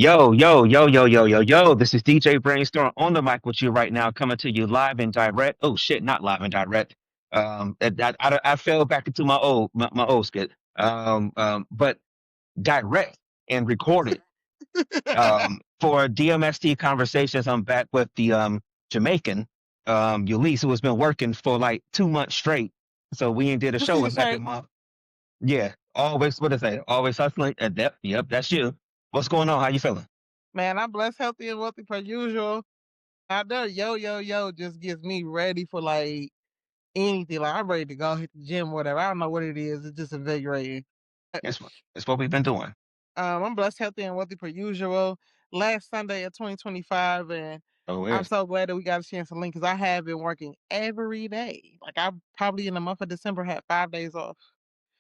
Yo, yo, yo, yo, yo, yo, yo. This is DJ Brainstorm on the mic with you right now, coming to you live and direct. Oh shit, not live and direct. I fell back into my old skit. But direct and recorded. For DMST Conversations, I'm back with the Jamaican Eulise, who has been working for like 2 months straight. So we ain't did a You show see in the like a shirt? month. Yeah, always what is that? Always hustling. And yep, that's you. What's going on? How you feeling? Man, I'm blessed, healthy, and wealthy per usual. Out there, yo, just gets me ready for like anything. Like I'm ready to go hit the gym, or whatever. I don't know what it is. It's just invigorating. That's what we've been doing. I'm blessed, healthy, and wealthy per usual. Last Sunday of 2025, and Oh I'm yeah. so glad that we got a chance to link because I have been working every day. Like I probably in the month of December had 5 days off.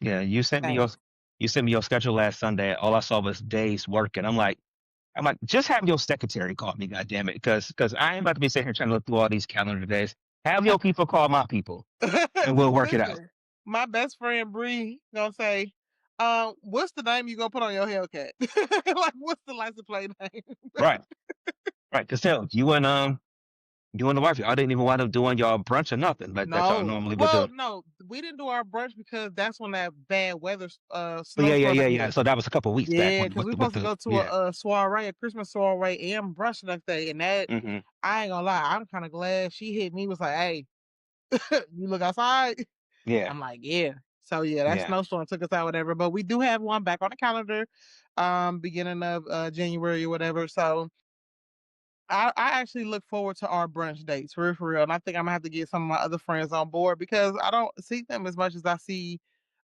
Yeah, Dang. you sent me your schedule last Sunday. All I saw was days working. I'm like, just have your secretary call me, goddamn it, because I ain't about to be sitting here trying to look through all these calendar days. Have your people call my people, and we'll work it out. Listen, my best friend Bree gonna say, what's the name you gonna put on your Hellcat? Like, what's the license plate name? Right, right. Because hell, you and the wife, y'all didn't even wind up doing y'all brunch or nothing like that y'all No. normally would Well, do. no, we didn't do our brunch because that's when that bad weather, Oh yeah, yeah, snowstorm yeah, that yeah. hit. So that was a couple weeks back Yeah, when because we with supposed to the go to yeah. a soiree, a Christmas soiree, and brunch the next day, and that Hmm. I ain't gonna lie, I'm kind of glad she hit me. Was like, hey, you look outside. Yeah, I'm like, yeah. So yeah, that yeah. snowstorm took us out, whatever. But we do have one back on the calendar, beginning of January or whatever. So I actually look forward to our brunch dates, for real. And I think I'm gonna have to get some of my other friends on board because I don't see them as much as I see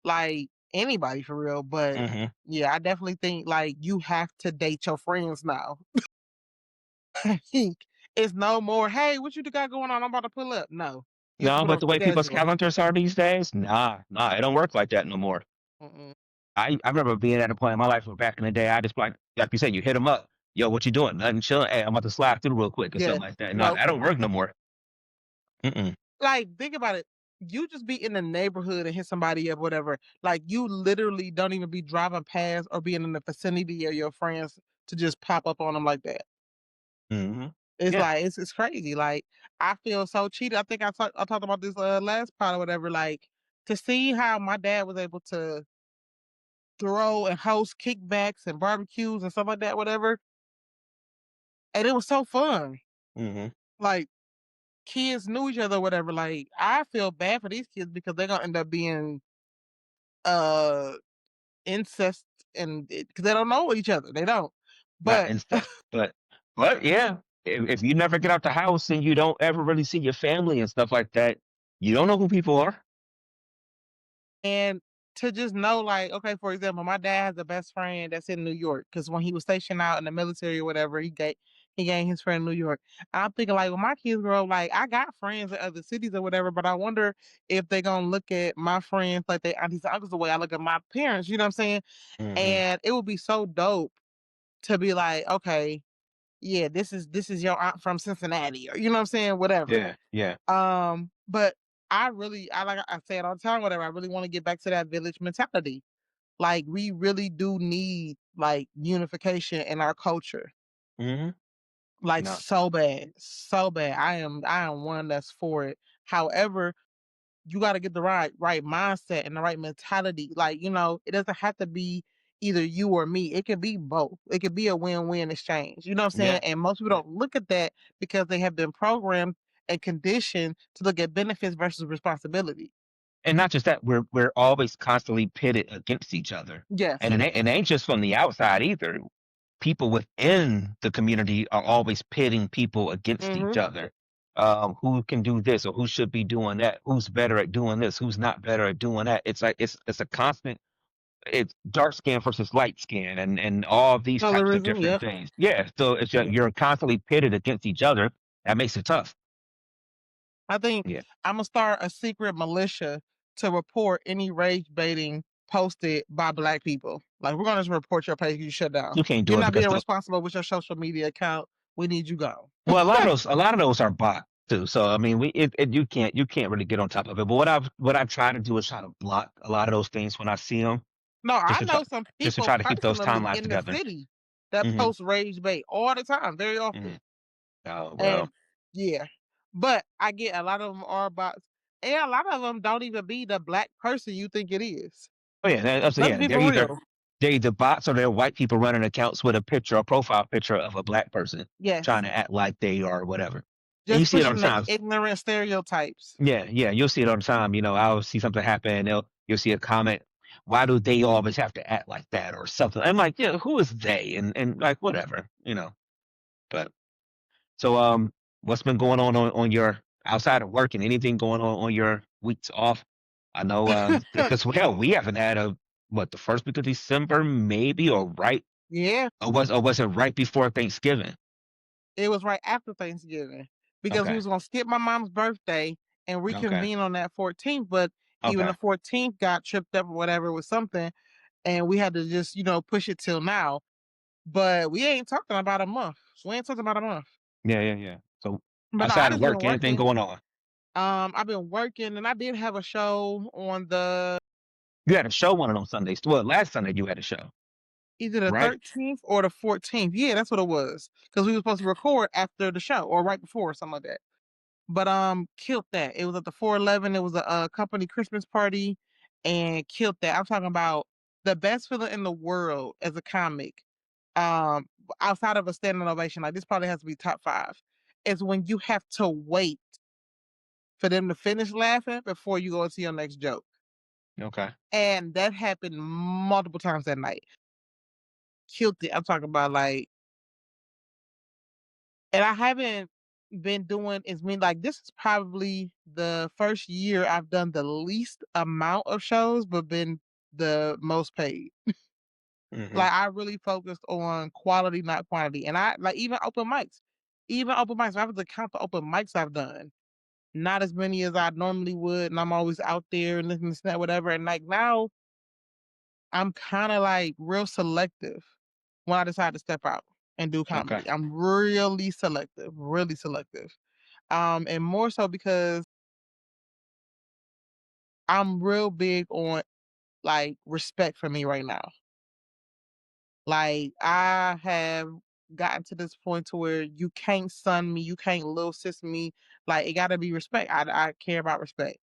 like anybody for real. But Hmm. yeah, I definitely think like you have to date your friends now. I think it's no more, hey, what you got going on? I'm about to pull up. No. You have to No, put on but a the way people's schedule. calendars are these days, nah, it don't work like that no more. Mm-mm. I remember being at a point in my life where back in the day, I just like you said, you hit them up. Yo, what you doing? Nothing, chilling. Hey, I'm about to slide through real quick or Yeah. something like that. No, No. that don't work no more. Mm-mm. Like, think about it. You just be in the neighborhood and hit somebody up, whatever. Like, you literally don't even be driving past or being in the vicinity of your friends to just pop up on them like that. Hmm. It's Yeah, like it's crazy. Like, I feel so cheated. I think I talked about this last part or whatever. Like, to see how my dad was able to throw and host kickbacks and barbecues and stuff like that, whatever, and it was so fun. hmm, Like, kids knew each other, whatever. Like, I feel bad for these kids because they're gonna end up being uh incest and because they don't know each other. They don't. not But incest, but yeah, if you never get out the house and you don't ever really see your family and stuff like that, you don't know who people are. and to just know, like, okay, for example, my dad has a best friend that's in New York because when he was stationed out in the military or whatever, he gained his friend in New York. I'm thinking like when my kids grow up, like I got friends in other cities or whatever, but I wonder if they're gonna look at my friends like they aunties and uncles the way I look at my parents, you know what I'm saying? Hmm. And it would be so dope to be like, okay, yeah, this is your aunt from Cincinnati, or you know what I'm saying, whatever. Yeah, yeah, But I like I say it all the time, whatever. I really want to get back to that village mentality. Like we really do need like unification in our culture, hmm. like No, so bad, so bad. I am one that's for it. However, you got to get the right mindset and the right mentality. Like it doesn't have to be either you or me. It could be both. It could be a win-win exchange. You know what I'm saying? yeah, And most people yeah. don't look at that because they have been programmed and conditioned to look at benefits versus responsibility. And not just that, we're always constantly pitted against each other, Yes. and it ain't just from the outside either. People within the community are always pitting people against each Hmm. other. Who can do this or who should be doing that? Who's better at doing this? Who's not better at doing that? It's like it's a constant. It's dark skin versus light skin, and all these types of Colorism. different Yep. things. Yeah, so it's Yep. you're constantly pitted against each other. That makes it tough. I think Yeah, I'm gonna start a secret militia to report any rage baiting posted by Black people. Like we're gonna just report your page, you shut down. you can't You're do it not because being responsible with your social media account. We need you gone. well, a lot of those are bot too. So I mean, you can't really get on top of it. But what I've tried to do is try to block a lot of those things when I see them, No, just I to try know some just to people try to keep those personally timelines in the together. city that Hmm. post rage bait all the time, very Hmm. often. Oh well. And yeah, but I get a lot of them are bots, and a lot of them don't even be the black person you think it is. Oh yeah, so Let's yeah, be for real. they're either bots or they're white people running accounts with a picture, a profile picture of a black person trying Yes, to act like they are whatever. And you just see it all the pushing the time. ignorant stereotypes. Yeah, yeah, you'll see it all the time. I'll see something happen, and you'll see a comment. Why do they always have to act like that or something? I'm like, yeah, who is they? And like whatever. But so what's been going on your outside of work and anything going on your weeks off? I know because well, we haven't had a what the first week of December maybe or right Yeah, or was it right before Thanksgiving? it was right after Thanksgiving because we Okay, was gonna skip my mom's birthday and okay, reconvene on that 14th, but even okay. the 14th got tripped up or whatever with something, and we had to just push it till now. But we ain't talking about a month. We ain't talking about a month. Yeah, yeah, yeah. So But no, I outside of just been work, anything working. going on? I've been working, and I did have a show on the You had a show on Sundays. Well, last Sunday you had a show, either the right? 13th or the 14th. Yeah, that's what it was. Because we were supposed to record after the show or right before or something like that. But killed that. It was at the 411. It was a, company Christmas party and killed that. I'm talking about the best feeling in the world as a comic. Um, outside of a standing ovation, like this probably has to be top 5. Is when you have to wait for them to finish laughing before you go into your next joke. Okay, And that happened multiple times that night. Killed it. I'm talking about like, and I haven't been doing as many. Like this is probably the first year I've done the least amount of shows, but been the most paid. hmm, Like I really focused on quality, not quantity. And I like even open mics. If I was to count the open mics I've done, not as many as I normally would, and I'm always out there and listening to that whatever. And like now, I'm kind of like real selective when I decide to step out and do okay, comedy. I'm really selective, really selective. And more so because I'm real big on like respect for me right now. Like I have gotten to this point to where you can't sun me, you can't little sis me. Like it gotta be respect. I care about respect.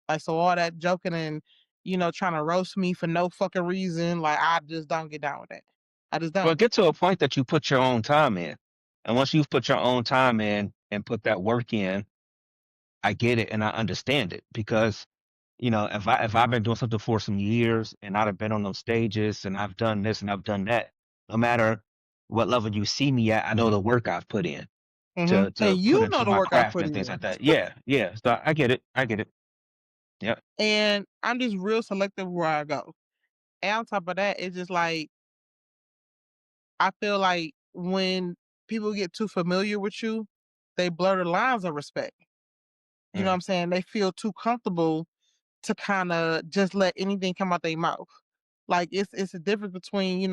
Like so all that joking and trying to roast me for no fucking reason, like I just don't get down with that. I just well, don't. get to a point that you put your own time in, and once you've put your own time in and put that work in, I get it and I understand it because if I've been doing something for some years and I've been on those stages and I've done this and I've done that, no matter what level you see me at, I know the work I've put in to And put you know into the my work I craft put and things in. like that. Yeah, yeah. So I get it. I get it. Yep. And I'm just real selective where I go. And on top of that, it's just like I feel like when people get too familiar with you, they blur the lines of respect. You know what Mm, I'm saying? They feel too comfortable to kind of just let anything come out their mouth. Like it's a difference between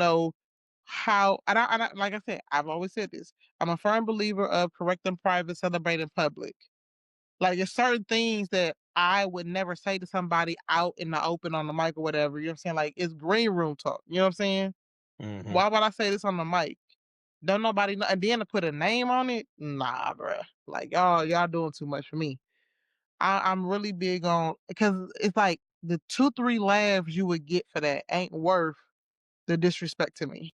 how like I said, I've always said this. I'm a firm believer of correct in private, celebrate in public. Like there's certain things that I would never say to somebody out in the open on the mic or whatever. You know what I'm saying? Like it's green room talk. You know what I'm saying? hmm. Why would I say this on the mic? Don't nobody know. And then to put a name on it, nah, bruh. Like y'all doing too much for me. I'm really big on because it's like the 2, 3 laughs you would get for that ain't worth the disrespect to me.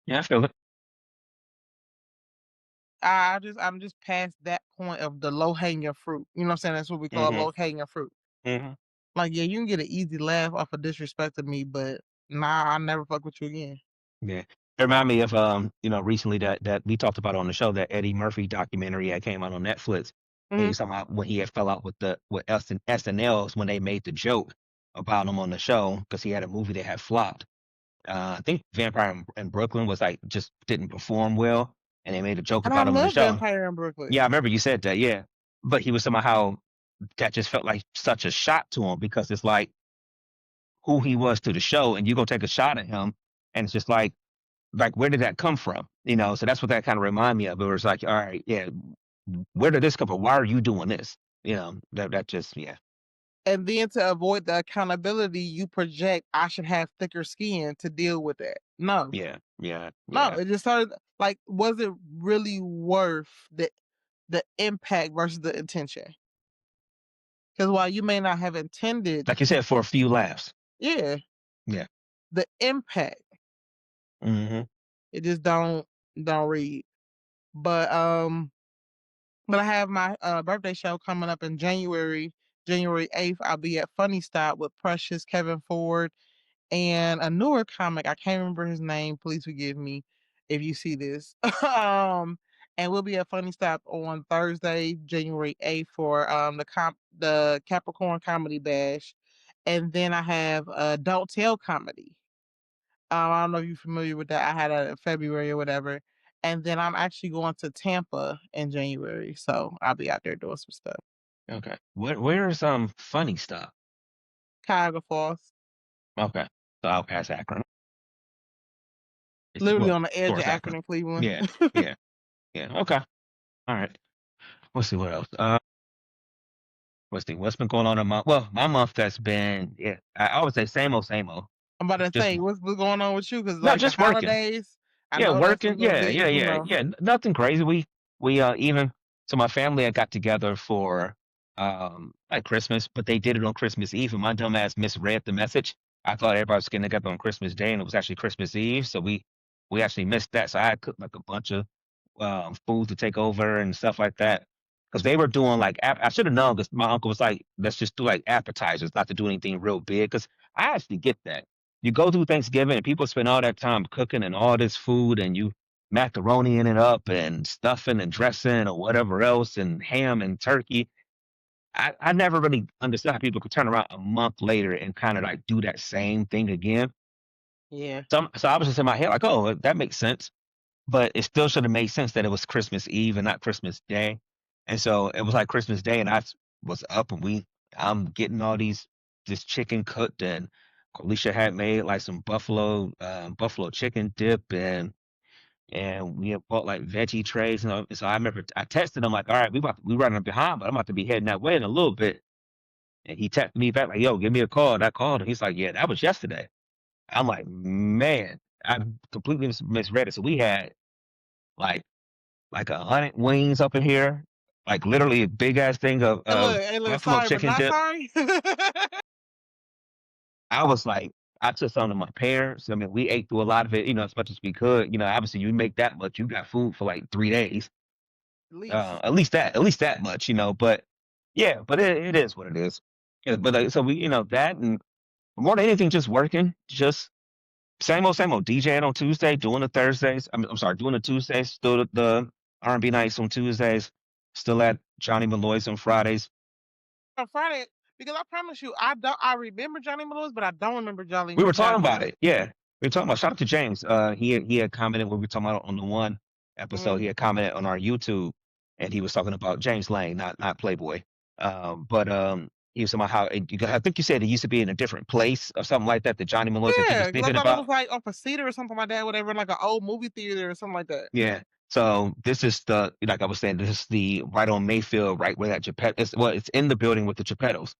Yeah, I feel it. I'm just past that point of the low hanging fruit. You know what I'm saying? That's what we call Hmm. low hanging fruit. Hmm. Like, yeah, you can get an easy laugh off of disrespecting me, but nah, I never fuck with you again. Yeah. It remind me of recently that we talked about on the show that Eddie Murphy documentary that came out on Netflix. And he Mhm. was talking about when he had fell out with SNLs when they made the joke about him on the show because he had a movie that had flopped. I think Vampire in Brooklyn was like just didn't perform well, and they made a joke And I about him on the love show. Vampire in Brooklyn. Yeah, I remember you said that. Yeah, but he was somehow that just felt like such a shot to him because it's like who he was to the show, and you go take a shot at him, and it's just like where did that come from? So that's what that kind of remind me of. It was like, all right, yeah, where did this come from? Why are you doing this? That just yeah. And then to avoid the accountability, you project I should have thicker skin to deal with that. No, Yeah, yeah, no. yeah. It just started like, was it really worth the impact versus the intention? Because while you may not have intended, Like you said, for a few laughs. yeah, Yeah. the impact, Hmm. it just don't read. But but I have my birthday show coming up in January, January 8th. I'll be at Funny Stop with Precious, Kevin Ford, and a newer comic. I can't remember his name. Please forgive me if you see this. And we'll be at Funny Stop on Thursday, January 8th for the Capricorn Comedy Bash. And then I have Don't Tell Comedy. I don't know if you're familiar with that. I had that in February or whatever. And then I'm actually going to Tampa in January. So I'll be out there doing some stuff. Okay. Where's funny stuff? Cuyahoga Falls, Okay. So I'll pass Akron. It's literally well, on the edge of towards Akron Akron. and Cleveland. Yeah, yeah, yeah. Okay. All right. Let's see what else. Let's see what's been going on in my month has been, yeah. I always say same old, same old. I'm about to Just say, what's going on with you? Because no, like the just working. holidays, I Yeah, know that's a working. little Yeah, bit, yeah, you yeah, know. yeah. Nothing crazy. We even so my family I got together for like Christmas, but they did it on Christmas Eve, and my dumb ass misread the message. I thought everybody was getting together on Christmas Day, and it was actually Christmas Eve. So we actually missed that. So I had cooked like a bunch of food to take over and stuff like that. Because they were doing like I should have known because my uncle was like, let's just do like appetizers, not to do anything real big. Because I actually get that you go through Thanksgiving and people spend all that time cooking and all this food and you macaroni in it up and stuffing and dressing or whatever else and ham and turkey. I never really understood how people could turn around a month later and kind of like do that same thing again. Yeah. So I was just in my head like, oh, that makes sense. But it still should have made sense that it was Christmas Eve and not Christmas Day. And so it was like Christmas Day and was up and I'm getting all this chicken cooked and Alicia had made like some buffalo chicken dip and we had bought like veggie trays and so I remember I texted him like, all right, we running behind, but I'm about to be heading that way in a little bit. And he texted me back like, yo, give me a call. And I called him. He's like, yeah, that was yesterday. I'm like, man, I completely misread it. So we had like 100 wings up in here, like literally a big ass thing of Hey, look, buffalo sorry, but chicken not dip. sorry. I was like, I took some to my parents. I mean, we ate through a lot of it, as much as we could. Obviously, you make that much, you got food for like 3 days. At least. At least that much. But yeah, but it is what it is. Yeah, but so that and more than anything, just working, just same old. DJing on Tuesday, doing the Thursdays. I'm sorry, doing the Tuesdays, still the R&B nights on Tuesdays, still at Johnny Malloy's on Fridays. On Friday, because I promise you, I remember Johnny Malone, but I don't remember We were Johnny talking about Malone. it. Yeah. We were talking about shout out to James. He had commented when we were talking about on the one episode, Mm. he had commented on our YouTube and he was talking about James Lane, not Playboy. But he was talking about how I think you said it used to be in a different place or something like that Johnny Malloy's that you was Yeah, because I thinking thought it was about. like on Cedar or something like that, whatever, like an old movie theater or something like that. Yeah. So this is like I was saying, this is the right on Mayfield, right where that Geppetto it's in the building with the Geppettos.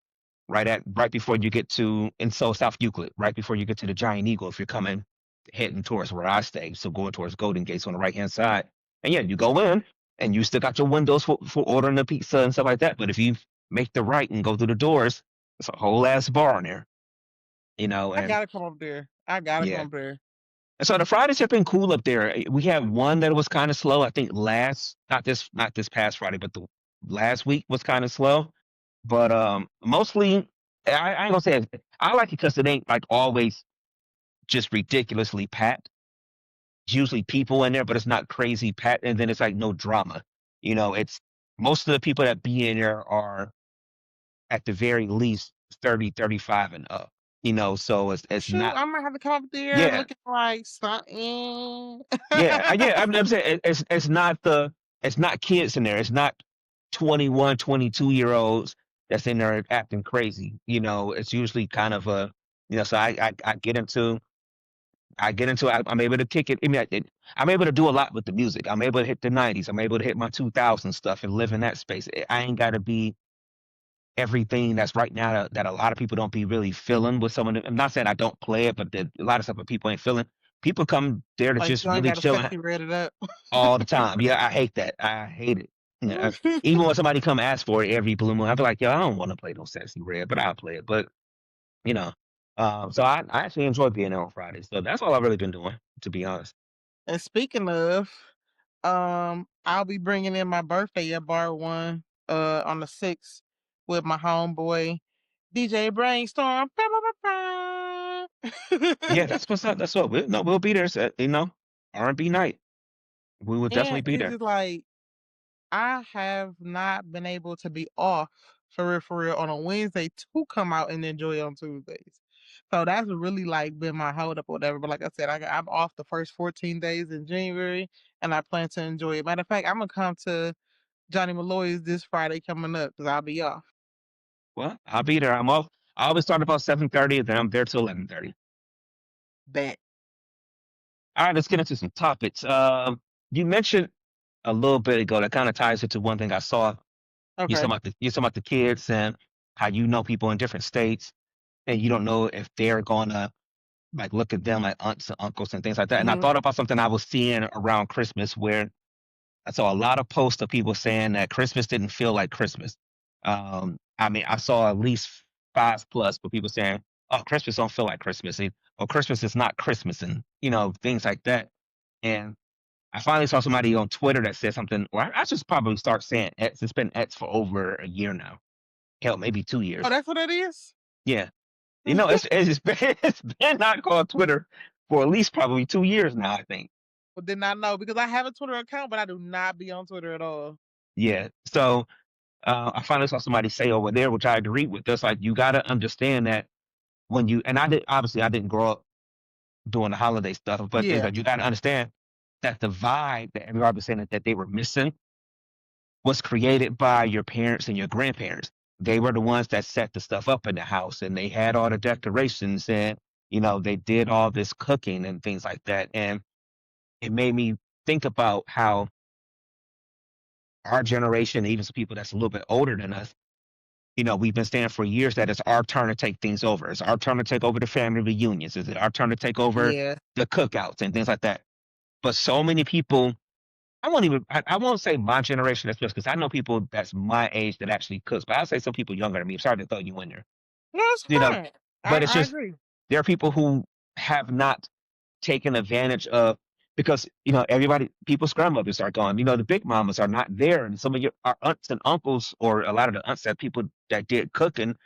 Right before you get to and so South Euclid, right before you get to the Giant Eagle, if you're coming heading towards where I stay, so going towards Golden Gates on the right hand side. And yeah, you go in and you still got your windows for ordering the pizza and stuff like that. But if you make the right and go through the doors, it's a whole ass bar in there, I and gotta come up there. I gotta come yeah. up there. And so the Fridays have been cool up there. We had one that was kind of slow. I think not this past Friday, but the last week was kind of slow. But mostly, I ain't gonna say I like it because it ain't like always just ridiculously packed. It's usually people in there, but it's not crazy packed, and then it's like no drama. It's most of the people that be in there are at the very least 30, 35 and up. So it's Shoot, not. I might have to come up there Yeah, looking like something. yeah. I'm saying it's not kids in there. It's not 21, 22 year olds that's in there acting crazy. It's usually kind of so I get into I'm able to kick it. I mean, I'm able to do a lot with the music. I'm able to hit the 90s. I'm able to hit my 2000 stuff and live in that space. I ain't got to be everything that's right now that a lot of people don't be really feeling with some of them. I'm not saying I don't play it, but a lot of stuff that people ain't feeling. People come there to Like just you ain't really gotta chill sexy read it up. all the time. Yeah, I hate that. I hate it. Yeah, even when somebody come ask for it every blue moon, I'll be like, yo, I don't want to play no sexy red, but I'll play it. But you know, so I actually enjoy being there on Fridays. So that's all I've really been doing, to be honest. And speaking of, I'll be bringing in my birthday at Bar One, on the 6th with my homeboy DJ Brainstorm. Yeah, that's what's up. That's what no, we'll be there. R&B night. We will definitely And be it's there. just like I have not been able to be off for real on a Wednesday to come out and enjoy on Tuesdays. So that's really like been my hold up or whatever. But like I said, I'm off the first 14 days in January and I plan to enjoy it. Matter of fact, I'm gonna come to Johnny Malloy's this Friday coming up because I'll be off. Well, I'll be there. I'm off. I always start about 7:30, then I'm there till 11:30. Bet. All right, let's get into some topics. You mentioned a little bit ago that kind of ties into one thing I saw. Okay. You talking about the kids and how you know people in different states, and you don't know if they're gonna like look at them like aunts and uncles and things like that. And I Hmm. thought about something I was seeing around Christmas where I saw a lot of posts of people saying that Christmas didn't feel like Christmas. I mean, I saw at least five plus, but people saying, "Oh, Christmas don't feel like Christmas," or "Christmas is not Christmas," and things like that. And I finally saw somebody on Twitter that said something. Or I should probably start saying X. It's been X for over a year now. Hell, maybe two Oh, years. that's what it is? Yeah, it's been it's been not called Twitter for at least probably 2 years now. I think. Well, did not know because I have a Twitter account, but I do not be on Twitter at all. Yeah. So I finally saw somebody say over there, which I agree with. That's like you got to understand that when you and I did obviously I didn't grow up doing the holiday stuff, but is Yeah. that you got to understand that the vibe that everybody was saying that they were missing was created by your parents and your grandparents. They were the ones that set the stuff up in the house, and they had all the decorations, and they did all this cooking and things like that. And it made me think about how our generation, even some people that's a little bit older than us, we've been saying for years that it's our turn to take things over. It's our turn to take over the family reunions. Is it our turn to take over Yeah. the cookouts and things like that? But so many people, I won't say my generation that's just because I know people that's my age that actually cooks, but I'll say some people younger than me. I'm sorry to throw you in there. No, it's You know, fine. but it's I just agree. there are people who have not taken advantage of because people's grandmothers are gone. The big mamas are not there, and some of our aunts and uncles, or a lot of the aunts that people that did cooking,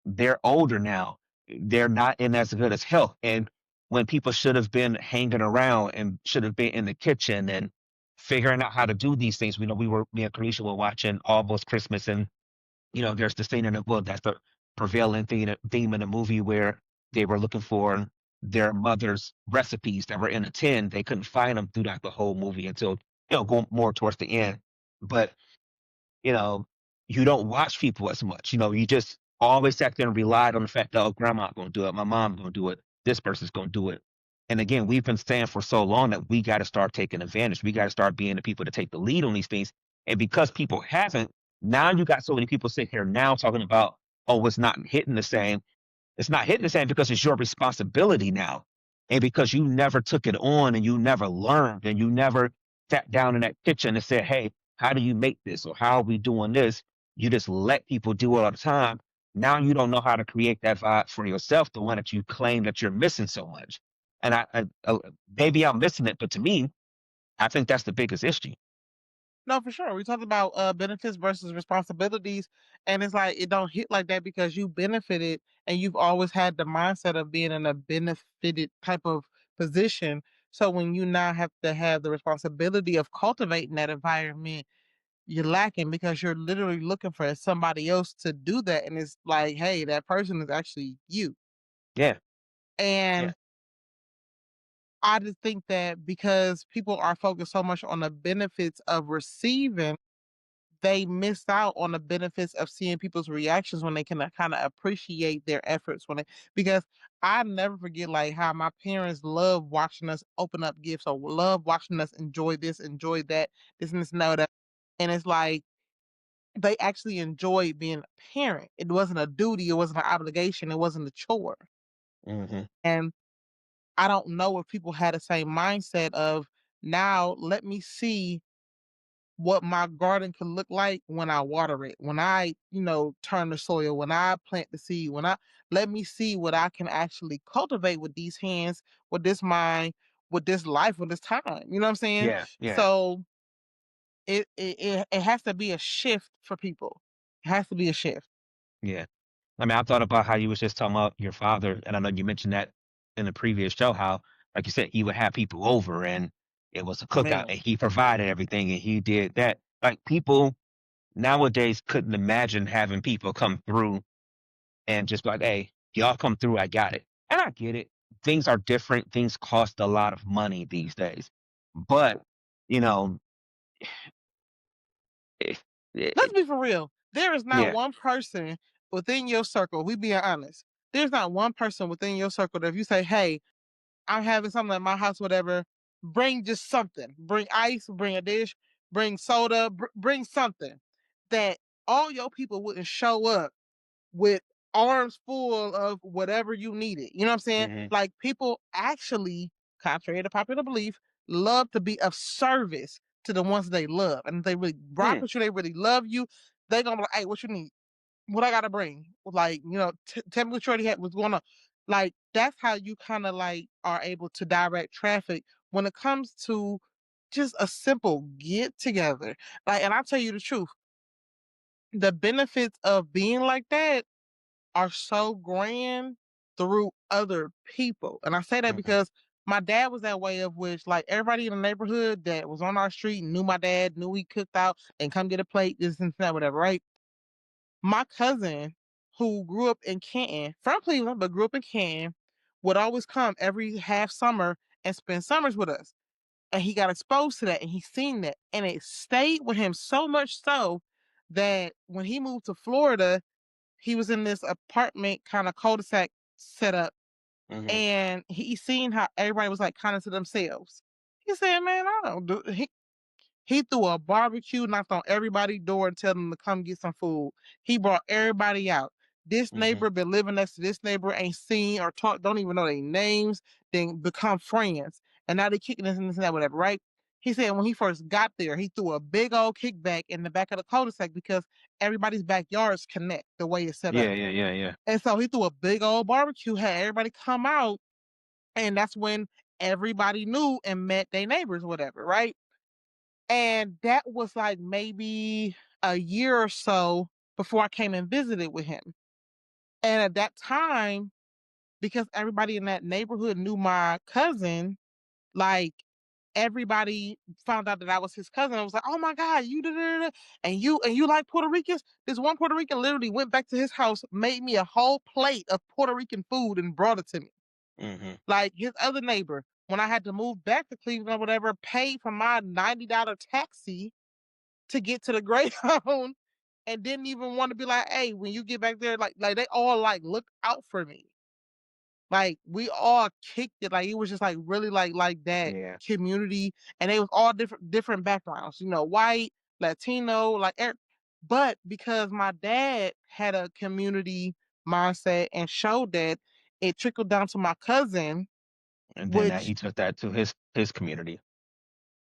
they're older now. They're not in as good as health. And when people should have been hanging around and should have been in the kitchen and figuring out how to do these things, me and Kanisha were watching Almost Christmas, and there's the scene in the book that's the prevailing theme in the movie where they were looking for their mother's recipes that were in a tin. They couldn't find them throughout the whole movie until go more towards the end. But you know, you don't watch people as much. You just always sat there and relied on the fact that, oh, grandma's gonna do it, my mom's gonna do it, this person's gonna do it. And again, we've been saying for so long that we got to start taking advantage. We got to start being the people to take the lead on these things. And because people haven't, now you got so many people sitting here now talking about, oh, it's not hitting the same. It's not hitting the same because it's your responsibility now. And because you never took it on and you never learned and you never sat down in that kitchen and said, hey, how do you make this? Or how are we doing this? You just let people do it all the time. Now you don't know how to create that vibe for yourself, the one that you claim that you're missing so much. And maybe I'm missing it, but to me, I think that's the biggest issue. No, for sure. We talked about benefits versus responsibilities, and it's like it don't hit like that because you benefited and you've always had the mindset of being in a benefited type of position. So when you now have to have the responsibility of cultivating that environment, you're lacking because you're literally looking for somebody else to do that, and it's like, hey, that person is actually you. Yeah, yeah, And I just think that because people are focused so much on the benefits of receiving, they missed out on the benefits of seeing people's reactions when they can kind of appreciate their efforts when they because I never forget like how my parents love watching us open up gifts or love watching us enjoy this, enjoy that, this and that. And it's like they actually enjoyed being a parent. It wasn't a duty, it wasn't an obligation, it wasn't a chore. Hmm. And I don't know if people had the same mindset of, now let me see what my garden could look like when I water it, when I, turn the soil, when I plant the seed, when I let me see what I can actually cultivate with these hands, with this mind, with this life, with this time. You know what I'm saying? Yeah, yeah, So it has to be a shift for people. It has to be a shift. yeah. I mean, I thought about how you was just talking about your father, and I know you mentioned that in the previous show, how, like you said, he would have people over and it was a cookout Man. and he provided everything and he did that. Like people nowadays couldn't imagine having people come through and just be like, hey, y'all come through, I got it. And I get it. Things are different. Things cost a lot of money these days. But, you know, it, Let's it, be for real. There is not yeah. one person within your circle, we being honest. There's not one person within your circle that if you say, hey, I'm having something at my house, whatever, bring just something. Bring ice, bring a dish, bring soda, bring something that all your people wouldn't show up with arms full of whatever you needed. You know what I'm saying? Hmm. Like people actually, contrary to popular belief, love to be of service to the ones they love. And if they really rock Mm, with you, they really love you, they gonna be like, hey, what you need? What I gotta bring? Like, tell me what you already had, what's going on. Like, that's how you kind of like are able to direct traffic when it comes to just a simple get together. Like, and I'll tell you the truth, the benefits of being like that are so grand through other people. And I say that mhm, because my dad was that way, of which like everybody in the neighborhood that was on our street knew my dad, knew he cooked out and come get a plate, this and that, whatever, right? My cousin, who grew up in Canton, from Cleveland, but grew up in Canton, would always come every half summer and spend summers with us. And he got exposed to that and he seen that. And it stayed with him so much so that when he moved to Florida, he was in this apartment kind of cul-de-sac setup, mhm. and he seen how everybody was like kind of to themselves. He said, "Man, I don't do." He threw a barbecue, knocked on everybody's door and tell them to come get some food. He brought everybody out. This Mhm. neighbor been living next to this neighbor, ain't seen or talked, don't even know their names, then become friends. And now they kicking this and this and that, whatever, right? He said when he first got there, he threw a big old kickback in the back of the cul-de-sac because everybody's backyards connect the way it's set up. Yeah, yeah, yeah, yeah. And so he threw a big old barbecue, had everybody come out, and that's when everybody knew and met their neighbors, whatever, right? And that was like maybe a year or so before I came and visited with him. And at that time, because everybody in that neighborhood knew my cousin, like everybody found out that I was his cousin. I was like, "Oh my God, you da, da, da, and you like Puerto Ricans?" This one Puerto Rican literally went back to his house, made me a whole plate of Puerto Rican food, and brought it to me. Mhm. Like his other neighbor, when I had to move back to Cleveland or whatever, paid for my $90 taxi to get to the Greyhound and didn't even want to be like, hey, when you get back there, like they all like looked out for me. Like we all kicked it. Like it was just like really like that Yeah. community, and they was all different backgrounds, white, Latino, but because my dad had a community mindset and showed that, it trickled down to my cousin, And then that which he took that to his community.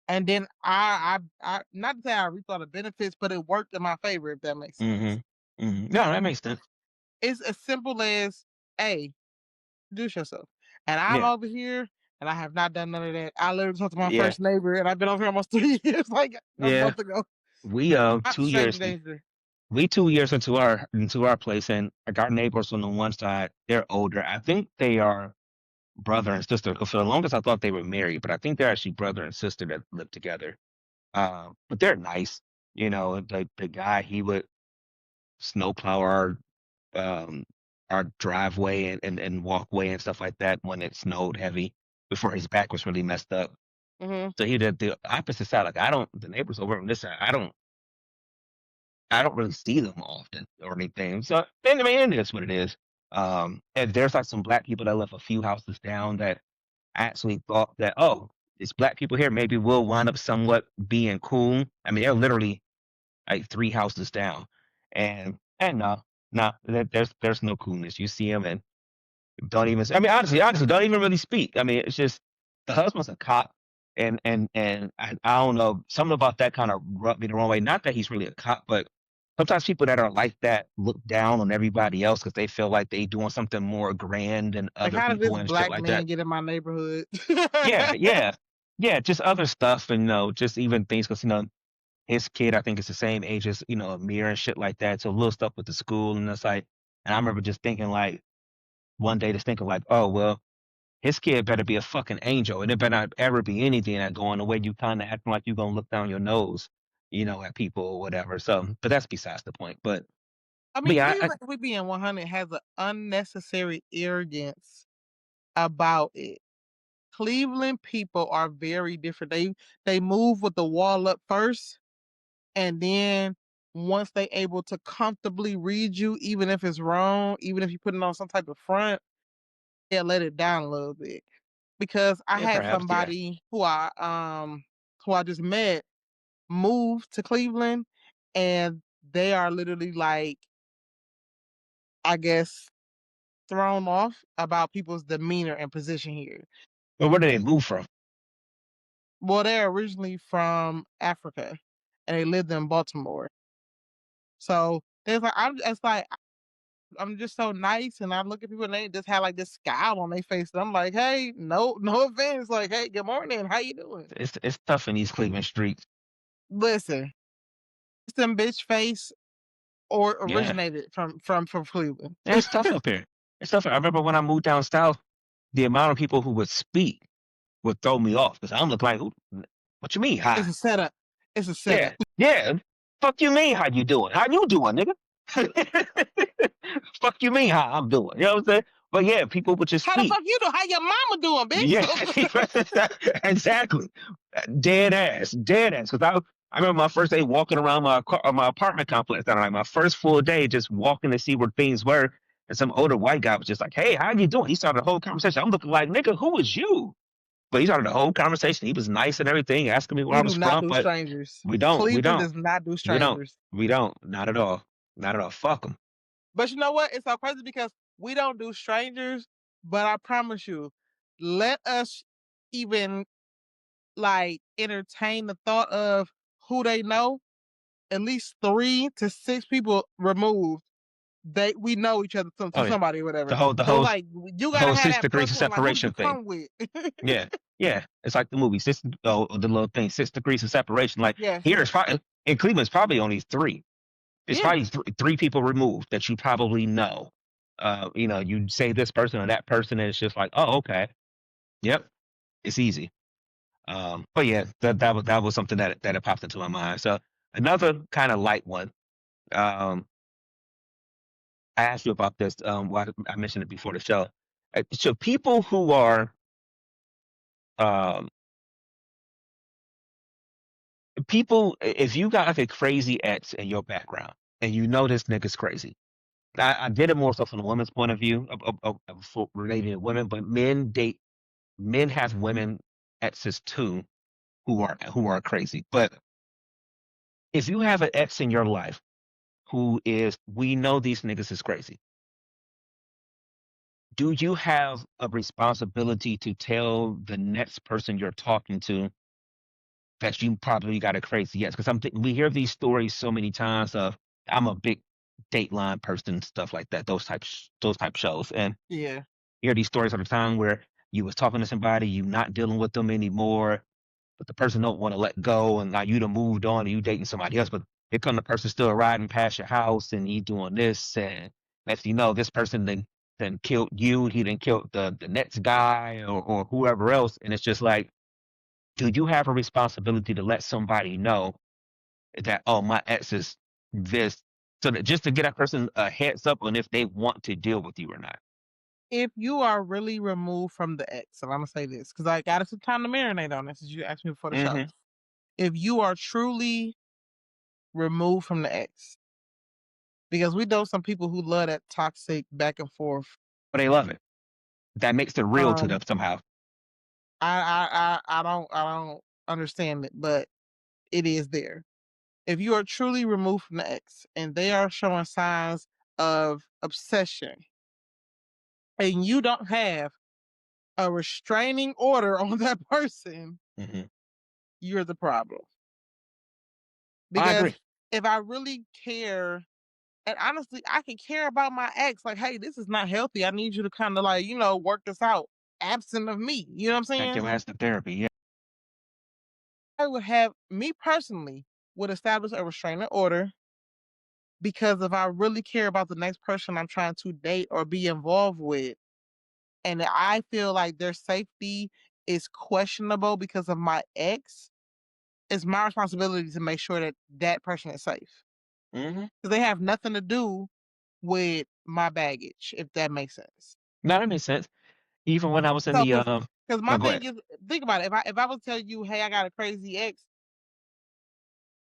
and then I not to say I reaped all the benefits, but it worked in my favor, if that makes sense. Mhm. Mhm. No, that makes sense. It's as simple as, hey, introduce yourself. And I'm Yeah. over here and I have not done none of that. I literally talked to my Yeah. first neighbor and I've been over here almost 3 years, like a Yeah. month ago. We Not 2 years stranger danger. we 2 years into our place, and like our neighbors on the one side, they're older. I think they are brother and sister. For the longest I thought they were married, but I think they're actually brother and sister that live together. But they're nice. The guy, he would snowplow um our driveway and walkway and stuff like that when it snowed heavy before his back was really messed up. Hmm. So he did the opposite side. Like I don't the neighbors over on this side, I don't really see them often or anything. So then I mean it is what it is. And there's like some black people that live a few houses down that actually thought that, oh, it's black people here, maybe we'll wind up somewhat being cool. I mean, they're literally like 3 houses down, and no, no, there's no coolness. You see him and don't even. I mean, honestly, don't even really speak. I mean, it's just the husband's a cop, and I don't know, something about that kind of rubbed me the wrong way. Not that he's really a cop, but sometimes people that are like that look down on everybody else because they feel like they doing something more grand than Like, other how did people this and shit black like man that. get in my neighborhood? Yeah, yeah, yeah. Just other stuff, and just even things because his kid I think is the same age as Amir and shit like that. So little stuff with the school, and it's like, and I remember just thinking like one day just thinking like, oh well, his kid better be a fucking angel, and it better not ever be anything that going the way you kind of acting like you gonna look down your nose, at people or whatever. So, but that's besides the point. I But mean, yeah, Cleveland, if we being 100, has an unnecessary arrogance about it. Cleveland people are very different. They move with the wall up first, and then once they able to comfortably read you, even if it's wrong, even if you put it on some type of front, they'll let it down a little bit. Because I yeah, had perhaps, yeah. somebody who I just met move to Cleveland, and they are literally like, I guess, thrown off about people's demeanor and position here. But where did they move from? Well, they're originally from Africa, and they lived in Baltimore. So there's like I'm just so nice, and I look at people and they just have like this scowl on their face. And I'm like, hey, no offense. Like, hey, good morning. How you doing? It's tough in these Cleveland streets. Listen, it's them bitch face or Yeah, originated from Cleveland. yeah, it's tough up here. It's tough. I remember when I moved down south, the amount of people who would speak would throw me off because I'm looking like, what you mean, It's hi? a setup. It's a Yeah, setup. yeah. Fuck you mean, how you doing? How you doing, nigga? Fuck you mean, how I'm doing? You know what I'm saying? But yeah, people would just How the speak. fuck you doing? How your mama doing, Yeah, bitch? exactly. Dead ass, dead ass. Because I remember my first day walking around my apartment complex. That like my first full day just walking to see where things were, and some older white guy was just like, "Hey, how you doing?" He started the whole conversation. I'm looking like, "Nigga, who is you?" But he started the whole conversation. He was nice and everything, asking me where We I do was not from. do But strangers. we don't, we Cleveland don't, does not do we don't, strangers. we don't. Not at all. Not at all. Fuck them. But you know what? It's so crazy because we don't do strangers, but I promise you, let us even like entertain the thought of who they know, at least 3 to 6 people removed. We know each other to Oh yeah, somebody or whatever. the whole, the So whole, like you the gotta whole have six that degrees plus of one. Like who did you separation thing. come with? Yeah, yeah. It's like the movie, the little thing, 6 degrees of separation. Like Yes. here, it's probably in Cleveland, it's probably only three. It's Yeah. probably three people removed that you probably know. You say this person or that person, and it's just like, oh, okay, yep, it's easy. But yeah, that was something that had popped into my mind. So another kind of light one. Um, I asked you about this. I mentioned it before the show. So people who are um, if you got like a crazy ex in your background and you know this nigga's crazy. I did it more so from the woman's point of view of relating to women, but men have women exes too who are crazy. But if you have an ex in your life who is, we know these niggas is crazy, do you have a responsibility to tell the next person you're talking to that you probably got a crazy ex? Because we hear these stories so many times of, I'm a big Dateline person, stuff like that, those type shows, and Yeah. you hear these stories all the time where you was talking to somebody, you not dealing with them anymore, but the person don't want to let go, and now you done moved on and you dating somebody else, but here come the person still riding past your house and he doing this, and next thing you know, this person then killed you, he then killed the next guy or whoever else, and it's just like, do you have a responsibility to let somebody know that, oh, my ex is this, so that just to get that person a heads up on if they want to deal with you or not? If you are really removed from the ex, and I'm gonna say this because I got some time to marinate on this as you asked me before the show. Mm-hmm. If you are truly removed from the ex, because we know some people who love that toxic back and forth. But they love it. That makes it real to them Um, somehow. I don't understand it, but it is there. If you are truly removed from the ex and they are showing signs of obsession and you don't have a restraining order on that person, Hmm. you're the problem. I Because agree. if I really care, and honestly, I can care about my ex, like, hey, this is not healthy. I need you to kind of like, work this out absent of me. You know what I'm Like saying? your ass to therapy. Yeah. I would have, me personally, would establish a restraining order because if I really care about the next person I'm trying to date or be involved with, and I feel like their safety is questionable because of my ex, it's my responsibility to make sure that that person is safe. Hmm. Because they have nothing to do with my baggage, if that makes sense. No, that makes sense. Even when I was in So, the because my no, go thing ahead. is, think about it. If I would tell you, hey, I got a crazy ex,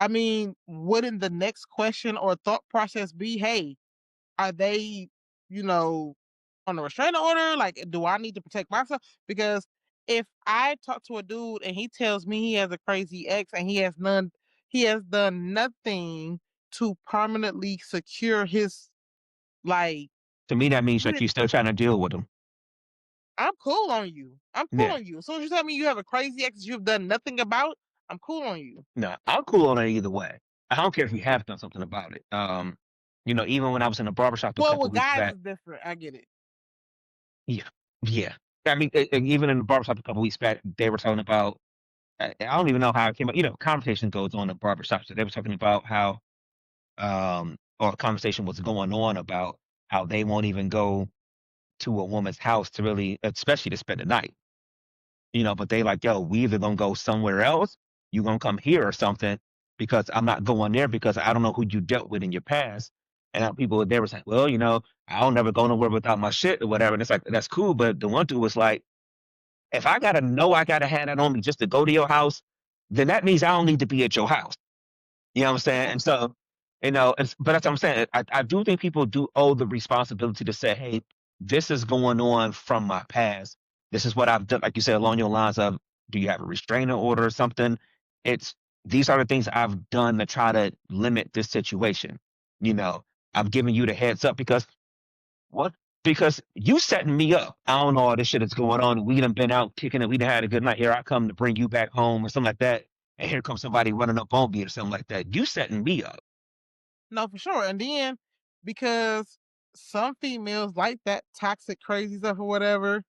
I mean, wouldn't the next question or thought process be, hey, are they, you know, on a restraining order? Like, do I need to protect myself? Because if I talk to a dude and he tells me he has a crazy ex and he has done nothing to permanently secure his, like, To me, that means you that didn't, you're still trying to deal with them. I'm cool on you. I'm cool Yeah. on you. As soon as you tell me you have a crazy ex that you've done nothing about, I'm cool on you. No, I'm cool on it either way. I don't care if you have done something about it. Even when I was in a barbershop a Well, couple with weeks guys back, is different. I get it. yeah, yeah. I mean, even in the barbershop a couple weeks back, they were talking about. I don't even know how it came up. Conversation goes on in barbershops. So they were talking about how, or a conversation was going on about how they won't even go to a woman's house to really, especially to spend the night. But they like, yo, we either gonna go somewhere else, you gonna come here or something, because I'm not going there because I don't know who you dealt with in your past. And people there was like, well, I don't never go nowhere without my shit or whatever. And it's like, that's cool. But the one dude was like, if I gotta know I gotta have that on me just to go to your house, then that means I don't need to be at your house. You know what I'm saying? And so, but that's what I'm saying. I do think people do owe the responsibility to say, hey, this is going on from my past. This is what I've done. Like you said, along your lines of, do you have a restraining order or something? It's These are the things I've done to try to limit this situation. You know, I'm giving you the heads up because what? Because you setting me up. I don't know all this shit that's going on. We done been out kicking it. We done had a good night. Here I come to bring you back home or something like that. And here comes somebody running up on me or something like that. You setting me up. No, for sure. And then because some females like that toxic, crazy stuff or whatever,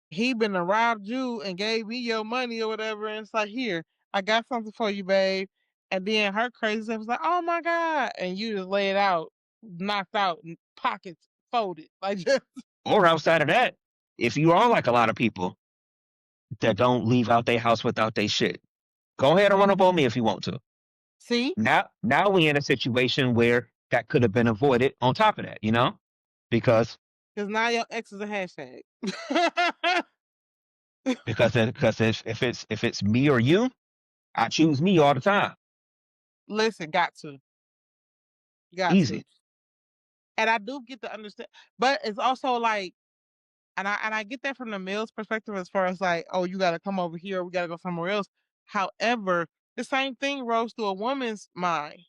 he been and robbed you and gave me your money or whatever. And it's like, here, I got something for you, babe. And then her crazy stuff was like, oh my God. And you just lay it out, knocked out, pockets folded. Like, just Or outside of that, if you are like a lot of people that don't leave out their house without their shit, go ahead and run up on me if you want to. see? Now we in a situation where that could have been avoided on top of that, because Because now your ex is a hashtag. if it's me or you, I choose me all the time. Listen, got to. Got to. Easy. And I do get to understand, but it's also like, and I get that from the male's perspective as far as like, oh, you gotta come over here, we gotta go somewhere else. However, the same thing rose through a woman's mind.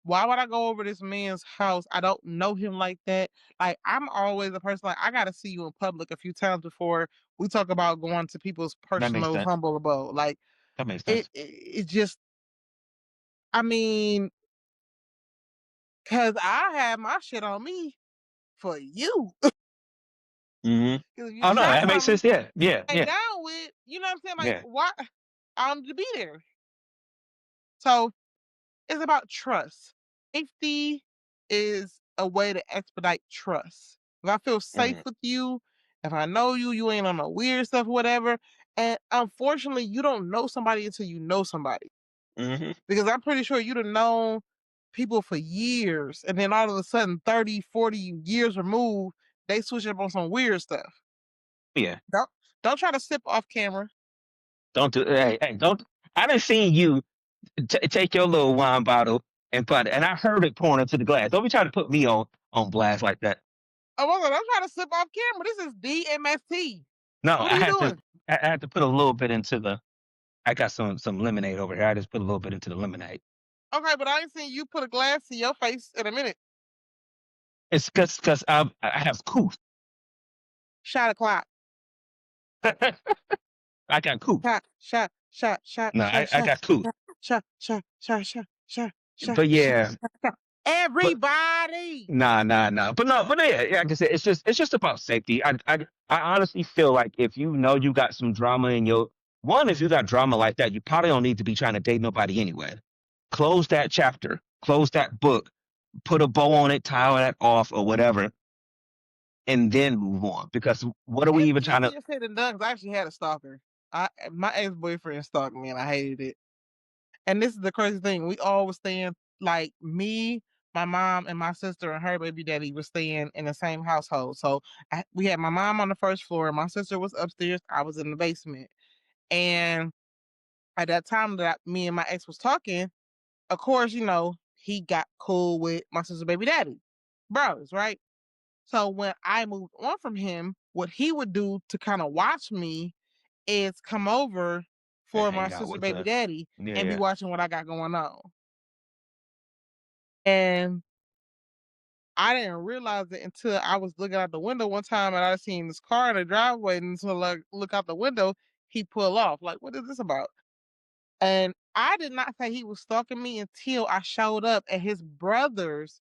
Why would I go over this man's house? I don't know him like that. Like, I'm always a person like, I gotta see you in public a few times before we talk about going to people's That makes personal sense. humble abode. Like, That makes it, sense. it it's just, I mean, cause I have my shit on me for you. Hmm. Cause if you Oh no, try that makes something sense. Yeah, yeah, lay yeah, down with, you know what I'm saying? Like, yeah. why I need to be there. So it's about trust. Safety is a way to expedite trust. If I feel safe Hmm. with you, if I know you, you ain't on no weird stuff, whatever. And unfortunately, you don't know somebody until you know somebody. Hmm. Because I'm pretty sure you'd have known people for years. And then all of a sudden, 30, 40 years removed, they switch up on some weird stuff. Yeah. Don't don't try to sip off camera. Don't do. Hey, don't. I done seen you take your little wine bottle and I heard it pouring into the glass. Don't be trying to put me on blast like that. Oh, well, don't try to sip off camera. This is DMST. No, What are you doing? I had to put a little bit into the. I got some lemonade over here. I just put a little bit into the lemonade. Okay, but I ain't seen you put a glass to your face in a minute. It's because I have couth. Shot o'clock. I got couth. Shot, shot, shot, shot, No, shot, I shot, got couth. shot, shot, shot, shot, shot, shot, But shot, yeah, shot. but Everybody. nah. But no, but yeah, like I said, it's just about safety. I honestly feel like if you know you got some drama in your one, if you got drama like that, you probably don't need to be trying to date nobody anyway. Close that chapter, close that book, put a bow on it, tie that off, or whatever, and then move on. Because what are we It's even trying to? easier said than done because I actually had a stalker. My ex boyfriend stalked me and I hated it. And this is the crazy thing. We all was staying like me, my mom, and my sister and her baby daddy was staying in the same household. So we had my mom on the first floor, my sister was upstairs, I was in the basement. And at that time that me and my ex was talking, of course, he got cool with my sister baby daddy, brothers, right? So when I moved on from him, what he would do to kind of watch me is come over And for my hang out sister with baby the daddy yeah, and be yeah. watching what I got going on. And I didn't realize it until I was looking out the window one time and I seen this car in the driveway, and so like look out the window, he pull off. Like, what is this about? And I did not say he was stalking me until I showed up at his brother's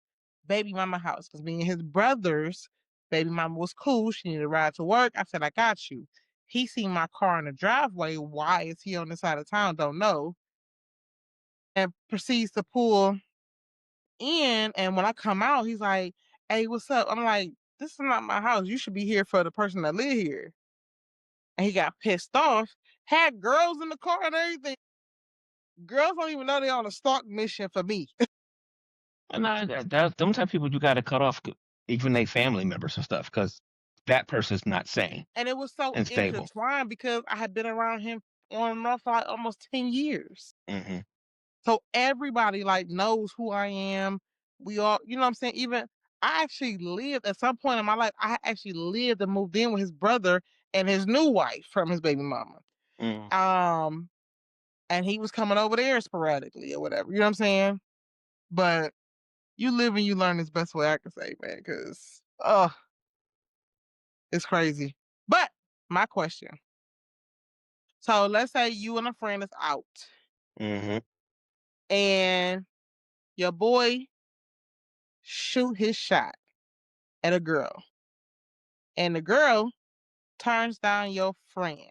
baby mama house. Because me and his brother's baby mama was cool. She needed a ride to work. I said, I got you. He seen my car in the driveway. Why is he on this side of town? Don't know. And proceeds to pull in. And when I come out, he's like, hey, what's up? I'm like, this is not my house. You should be here for the person that live here. And he got pissed off. Had girls in the car and everything. Girls don't even know they're on a stalk mission for me. And them type of people you got to cut off, even they family members and stuff, because that person's not sane And it was so and stable. intertwined because I had been around him on and off for like almost 10 years. Hmm. So everybody like knows who I am. We all, you know what I'm saying? Even I actually lived at some point in my life, I actually lived and moved in with his brother and his new wife from his baby mama. Mm. Um, and he was coming over there sporadically or whatever. You know what I'm saying? But you live and you learn is best way I can say, man, because it's crazy. But my question. So let's say you and a friend is out Hmm. and your boy shoot his shot at a girl and the girl turns down your friend,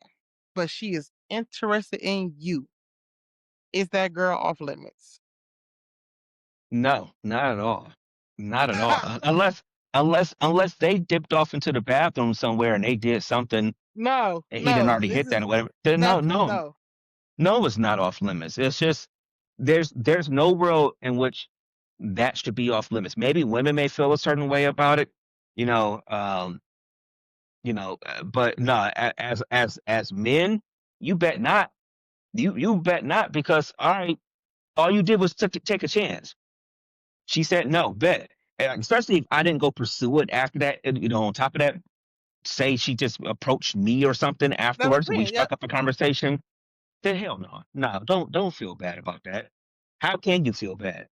but she is interested in you. Is that girl off limits? No, not at all. Not at all. Unless they dipped off into the bathroom somewhere and they did something No, and he didn't no. already This hit that is or whatever. Then no, that's no, no. no, it's not off limits. It's just there's no world in which that should be off limits. Maybe women may feel a certain way about it, you know. But no, as men, you bet not. You bet not because all you did was take a chance. She said no, bet. And especially if I didn't go pursue it after that, and, on top of that, say she just approached me or something That's what afterwards I'm and we saying. Yep. struck up a conversation, then hell no. No, don't feel bad about that. How can you feel bad?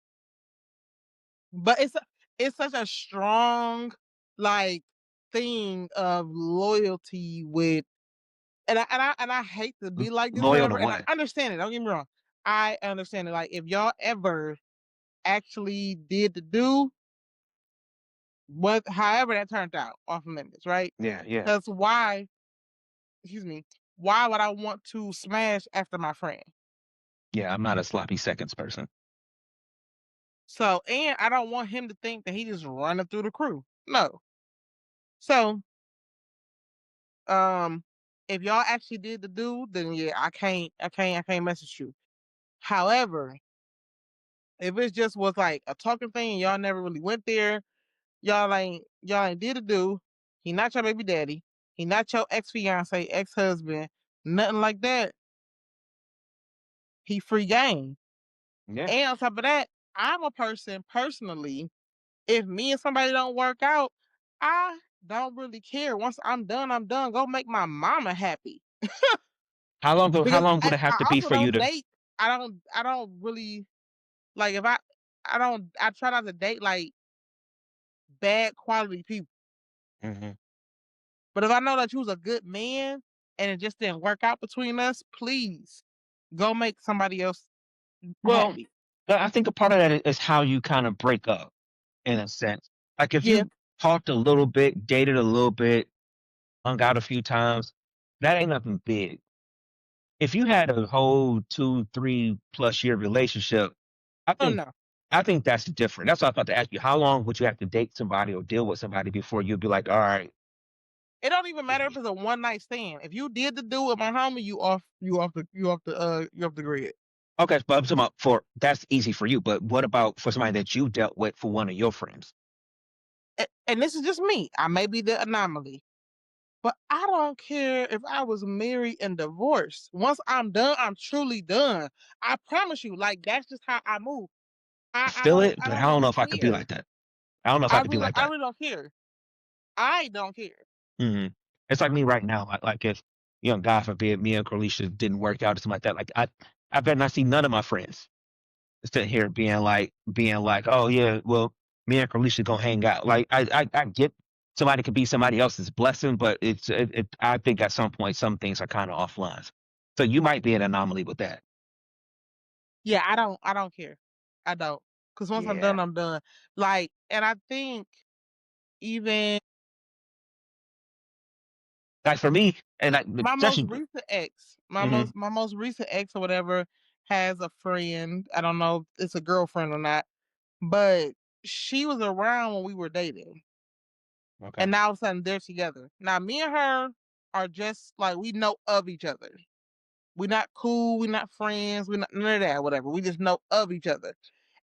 But it's such a strong like thing of loyalty with and I hate to be like this or Loyal to whatever, and I what? understand it. Don't get me wrong. I understand it. Like if y'all ever actually did the do what, however that turned out, off limits, right? Yeah, yeah. Because why? Excuse me. Why would I want to smash after my friend? Yeah, I'm not a sloppy seconds person. So, and I don't want him to think that he just running through the crew. No. So, um, if y'all actually did the do, then yeah, I can't message you. However, if it just was like a talking thing and y'all never really went there, y'all ain't did a do. He not your baby daddy. He not your ex fiance, ex husband, nothing like that. He free game. Yeah. And on top of that, I'm a person personally. If me and somebody don't work out, I don't really care. Once I'm done, I'm done. Go make my mama happy. How Because long would I, it have to I be also for you don't to date. I don't really. Like if I try not to date like bad quality people. Hmm. But if I know that you was a good man and it just didn't work out between us, please go make somebody else Well, happy. I think a part of that is how you kind of break up in a sense. Like if Yeah. you talked a little bit, dated a little bit, hung out a few times, that ain't nothing big. If you had a whole 2, 3+ year relationship, I Oh think no. I think that's different. That's what I was about to ask you. How long would you have to date somebody or deal with somebody before you'd be like, all right, It don't even matter if it's a one night stand. If you did the do with my homie, you off the grid. okay, but I'm talking about for that's easy for you. But what about for somebody that you dealt with for one of your friends? And this is just me. I may be the anomaly. But I don't care if I was married and divorced. Once I'm done, I'm truly done. I promise you, like that's just how I move. I feel it, I but I don't don't know really if I could be care. like that. I don't know if I could be like I that. really don't care. I don't care. Hmm. It's like me right now. Like if God forbid, me and Carlisha didn't work out or something like that. Like I better not see none of my friends sitting here being like, oh yeah, well, me and Carlisha gonna hang out. Like I get somebody could be somebody else's blessing, but I think at some point some things are kind of off lines. So you might be an anomaly with that. Yeah, I don't care. I don't. Because once I'm Yeah. done, I'm done. Like, and I think even Like for me, and like my most especially. recent ex, Hmm. my most recent ex or whatever has a friend. I don't know if it's a girlfriend or not, but she was around when we were dating. Okay. And now all of a sudden they're together. Now me and her are just like we know of each other. We're not cool, we're not friends, we're not none of that, whatever. We just know of each other.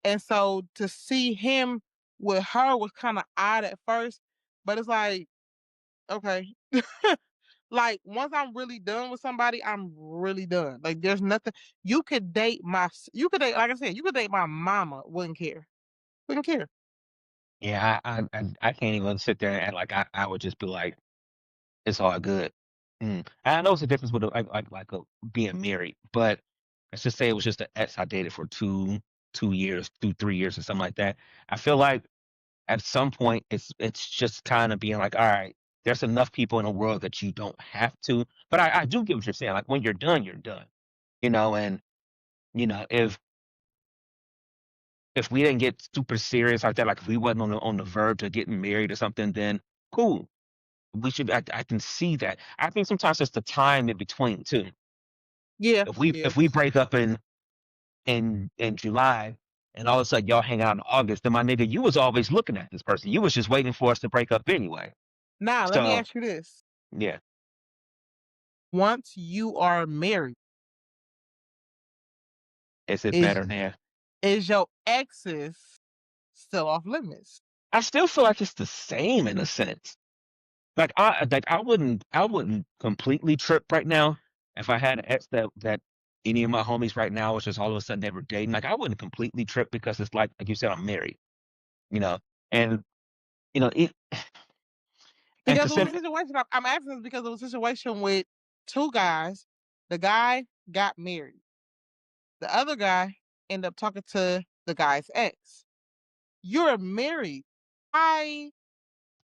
And so to see him with her was kind of odd at first, but it's like, okay. Like once I'm really done with somebody, I'm really done. Like there's nothing you could date like I said, you could date my mama, wouldn't care. Wouldn't care. Yeah, I can't even sit there and like I would just be like, it's all good. And I know it's a difference with being married, but let's just say it was just an ex I dated for 2 years, 3 years or something like that. I feel like at some point it's just kind of being like, all right, there's enough people in the world that you don't have to. But I do get what you're saying. Like when you're done, you're done. And if we didn't get super serious like that, like if we wasn't on the verge of getting married or something, then cool. We should. I can see that. I think sometimes it's the time in between too. Yeah, If we yeah. if we break up in July and all of a sudden y'all hang out in August, then my nigga, you was always looking at this person. You was just waiting for us to break up anyway. Now let me So ask you this. yeah, Once you are married, is it is better now? is your exes still off limits? I still feel like it's the same in a sense. Like I wouldn't completely trip right now if I had an ex that any of my homies right now was just all of a sudden they were dating. Like I wouldn't completely trip because it's like you said, I'm married, you know, and it and Because it was consider a situation. I'm asking this because it was a situation with two guys. The guy got married. The other guy ended up talking to the guy's ex. You're married. I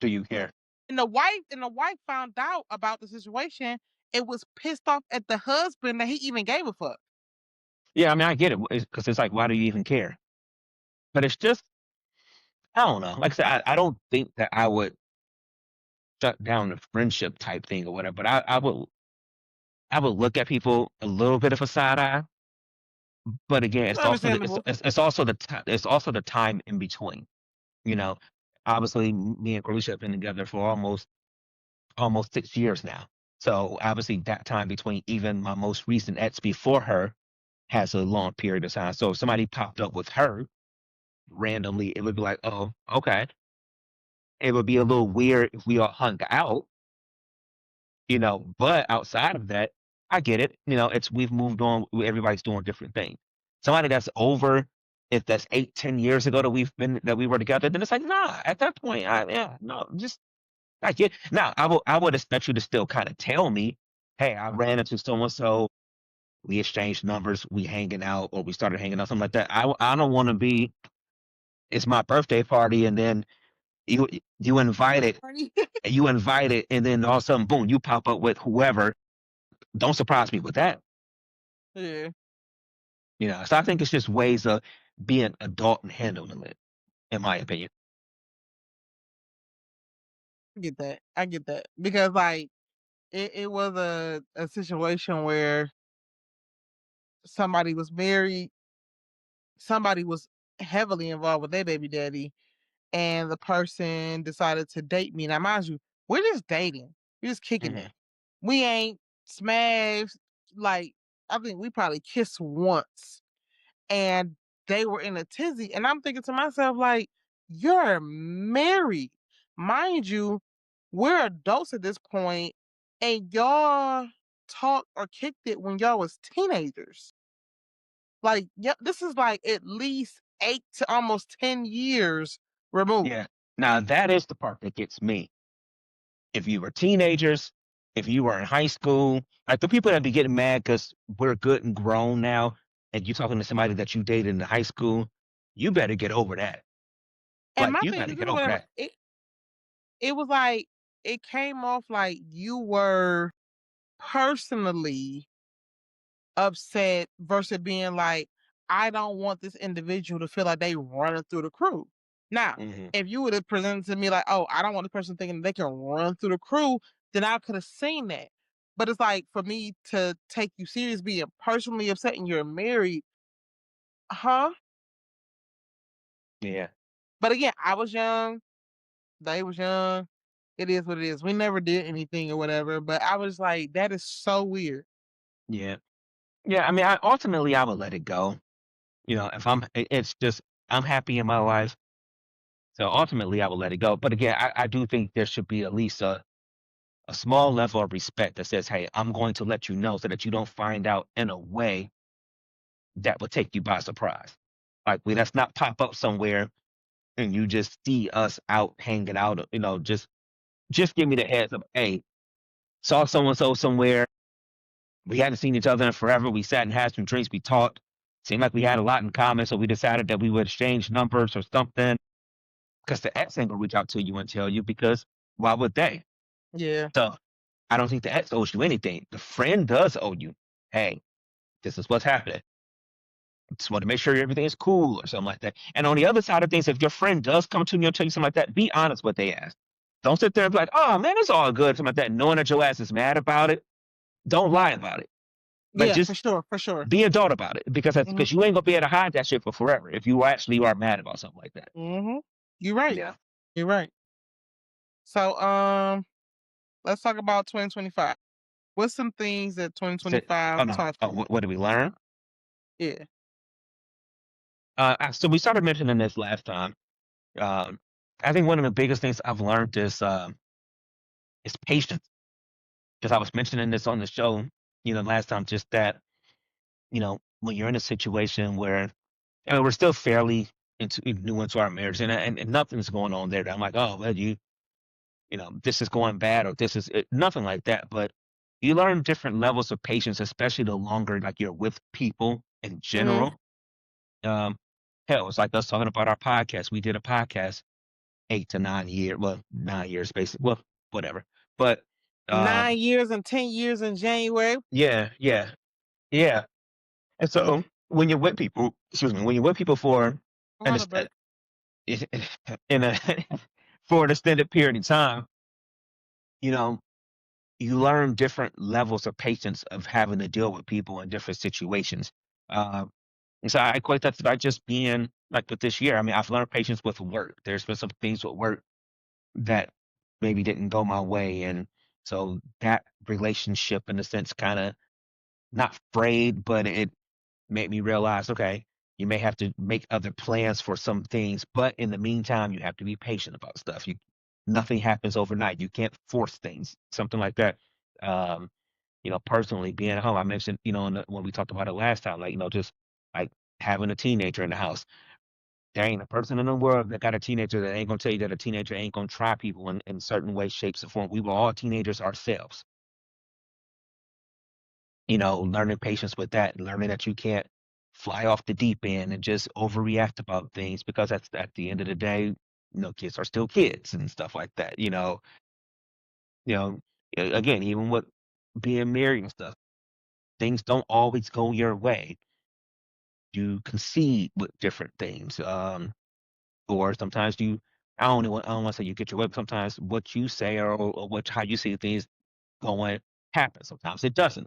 do you care? and the wife found out about the situation and was pissed off at the husband that he even gave a fuck. Yeah, I mean I get it because it's like why do you even care? But it's just I don't know. Like I said, I don't think that I would shut down the friendship type thing or whatever. But I would look at people a little bit of a side eye. But again, It's understandable. it's also the time in between. You know, obviously, me and Carlisha have been together for almost 6 years now. So obviously, that time between even my most recent ex before her has a long period of time. So if somebody popped up with her randomly, it would be like, oh, okay. It would be a little weird if we all hung out, but outside of that, I get it. It's we've moved on. Everybody's doing different things. Somebody that's over, if that's 8, 10 years ago that we were together, then it's like, nah, at that point, yeah, no, just I get now I would expect you to still kind of tell me, hey, I ran into so and so. we exchanged numbers, we hanging out, or we started hanging out, something like that. I don't want to be. It's my birthday party, and then you you invited, and then all of a sudden, boom, you pop up with whoever. Don't surprise me with that. Yeah, So I think it's just ways of being adult and handling it, in my opinion. I get that. I get that because like it was a situation where somebody was married, somebody was heavily involved with their baby daddy, and the person decided to date me. Now, mind you, we're just dating. We're just kicking it. Hmm. We ain't smashed. Like, I think we probably kissed once, and they were in a tizzy. And I'm thinking to myself, like, you're married. Mind you, we're adults at this point, and y'all talked or kicked it when y'all was teenagers. Like, yep, this is like at least 8 to almost 10 years removed. Yeah. Now that is the part that gets me. If you were teenagers, if you were in high school, like the people that be getting mad because we're good and grown now, and you talking to somebody that you dated in high school, you better get over that. And Like my you thing better is get this over whatever that. it was like it came off like you were personally upset versus being like, I don't want this individual to feel like they running through the crew. Now, Hmm. if you would have presented to me like, oh, I don't want this person thinking they can run through the crew, then I could have seen that. But it's like for me to take you serious, being personally upset and you're married, huh? Yeah. But again, I was young, they was young. It is what it is. We never did anything or whatever, but I was like, that is so weird. Yeah. Yeah. I mean, ultimately, I would let it go. If it's just, I'm happy in my life. So ultimately, I would let it go. But again, I do think there should be at least a small level of respect that says, hey, I'm going to let you know so that you don't find out in a way that will take you by surprise. Like, let's not pop up somewhere and you just see us out hanging out. Just give me the heads up. Hey, saw so and so somewhere. We hadn't seen each other in forever. We sat and had some drinks. We talked. Seemed like we had a lot in common, so we decided that we would exchange numbers or something. Because the ex ain't gonna reach out to you and tell you because why would they? Yeah. So I don't think the ex owes you anything. The friend does owe you. Hey, this is what's happening. Just want to make sure everything is cool or something like that. And on the other side of things, if your friend does come to you and tell you something like that, be honest what they ask. Don't sit there and be like, oh man, it's all good, something like that, knowing that your ass is mad about it. Don't lie about it. Like Yeah, just for sure. be adult about it Mhm. because you ain't gonna be able to hide that shit for forever if you actually are mad about something like that. Mhm. You're right. Yeah. You're right. So, let's talk about 2025. What's some things that So, oh 2025 no. taught Oh, you? what did we learn? Yeah. So we started mentioning this last time. Um, I think one of the biggest things I've learned is patience. Because I was mentioning this on the show, last time, just that, when you're in a situation where, I mean, we're still fairly new into our marriage, and nothing's going on there. That I'm like, oh, well, this is going bad, or this is nothing like that. But you learn different levels of patience, especially the longer like you're with people in Mhm. general. Um, Hell, it's like us talking about our podcast. We did a podcast 8 to 9 years, well, 9 years basically, well, whatever. But 9 um, years and 10 years in January. yeah, yeah, yeah. And so when you're with people, excuse me, when you're with people for Come an on, Bert. in a for an extended period of time, you know, you learn different levels of patience of having to deal with people in different situations. Um, and so I equate that to like just being like with this year. I mean, I've learned patience with work. There's been some things with work that maybe didn't go my way, and so that relationship, in a sense, kind of not frayed, but it made me realize, okay, you may have to make other plans for some things, but in the meantime, you have to be patient about stuff. Nothing happens overnight. You can't force things, something like that. Um, personally being at home, I mentioned, when we talked about it last time, like, just like having a teenager in the house. There ain't a person in the world that got a teenager that ain't gonna tell you that a teenager ain't gonna try people in certain ways, shapes, and form. We were all teenagers ourselves. learning patience with that, and learning that you can't fly off the deep end and just overreact about things because that's at the end of the day, kids are still kids and stuff like that. You know, again, even with being married and stuff, things don't always go your way. You concede with different things, or sometimes I don't want to say you get your way, but sometimes what you say or what how you see things going happens. Sometimes it doesn't.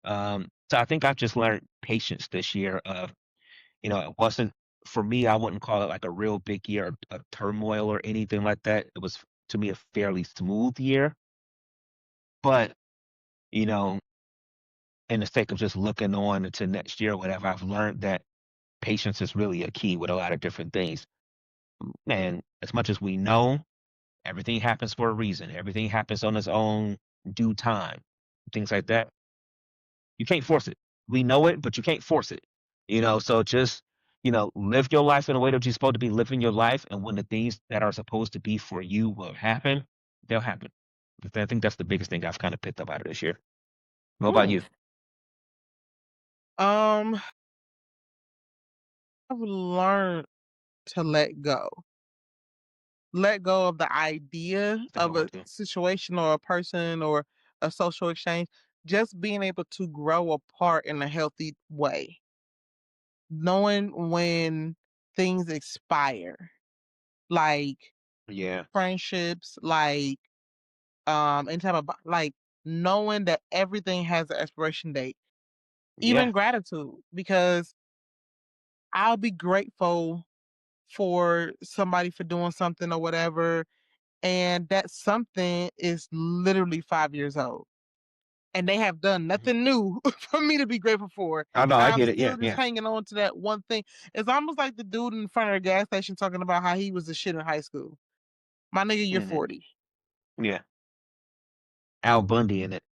So I think I've just learned patience this year. It wasn't for me. I wouldn't call it like a real big year of turmoil or anything like that. It was to me a fairly smooth year, but you know, in the sake of just looking on into next year or whatever, I've learned that patience is really a key with a lot of different things. And as much as we know, everything happens for a reason. Everything happens on its own due time. Things like that. You can't force it. We know it, but you can't force it. So just, live your life in a way that you're supposed to be living your life. And when the things that are supposed to be for you will happen, they'll happen. I think that's the biggest thing I've kind of picked up out of this year. What about Hmm. you? Um, I've learned to let go. Let go of the idea That's a good of one a too. situation or a person or a social exchange. Just being able to grow apart in a healthy way. Knowing when things expire, like Yeah. friendships, like any type of like knowing that everything has an expiration date. Even Yeah. gratitude, because I'll be grateful for somebody for doing something or whatever, and that something is literally 5 years old. And they have done Mhm. nothing new for me to be grateful for. I know. And I I'm get it. Yeah. still just Yeah. hanging on to that one thing. It's almost like the dude in front of the gas station talking about how he was the shit in high school. My nigga, you're Hmm. 40. Yeah. Al Bundy in it.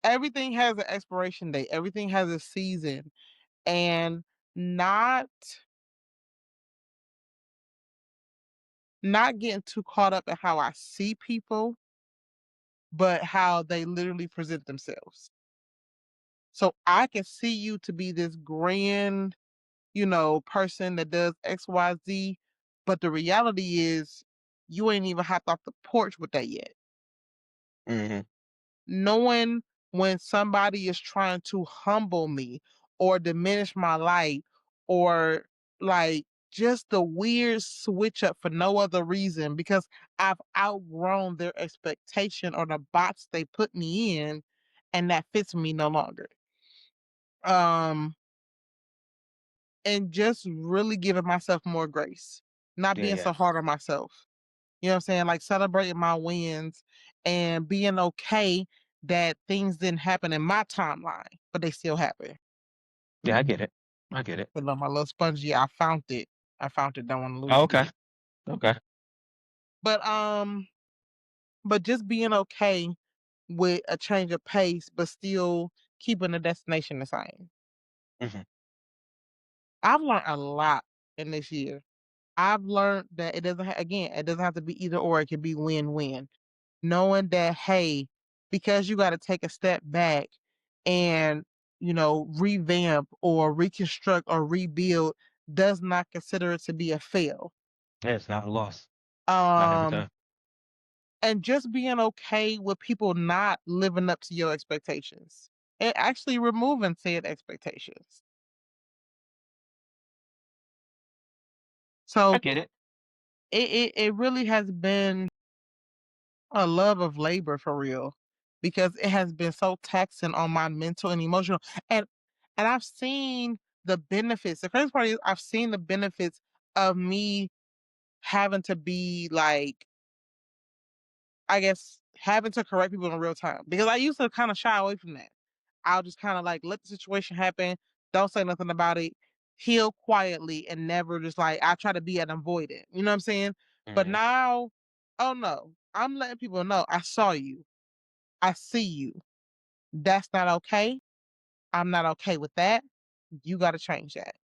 Everything has an expiration date, everything has a season. And not not getting too caught up in how I see people, but how they literally present themselves. So I can see you to be this grand, person that does XYZ, but the reality is you ain't even hopped off the porch with that yet. Hmm. Knowing when somebody is trying to humble me or diminish my light or like just the weird switch up for no other reason because I've outgrown their expectation or the box they put me in and that fits me no longer. Um and just really giving myself more grace, not Yeah. being Yeah. so hard on myself. You know what I'm saying? Like celebrating my wins and being okay that things didn't happen in my timeline, but they still happen. Yeah. I get it. I get it. But look, my little spongy, I found it. I found it. Don't want to lose Oh, it okay. again. Okay. But but just being okay with a change of pace, but still keeping the destination the same. Hmm. I've learned a lot in this year. I've learned that again, it doesn't have to be either or. It can be win-win. Knowing that, hey, because you got to take a step back and, revamp or reconstruct or rebuild does not consider it to be a fail. Yeah, it's not a loss. Not every Um, time. and just being okay with people not living up to your expectations and actually removing said expectations. I So get it. it really has been a love of labor for real because it has been so taxing on my mental and emotional and I've seen the benefits. The crazy part is I've seen the benefits of me having to be like, I guess, having to correct people in real time because I used to kind of shy away from that. I'll just kind of like let the situation happen, don't say nothing about it, heal quietly, and never just like I try to be an avoidant. You know what I'm saying? But Hmm. now, oh no, I'm letting people know I saw you. I see you. That's not okay. I'm not okay with that. You got to change that.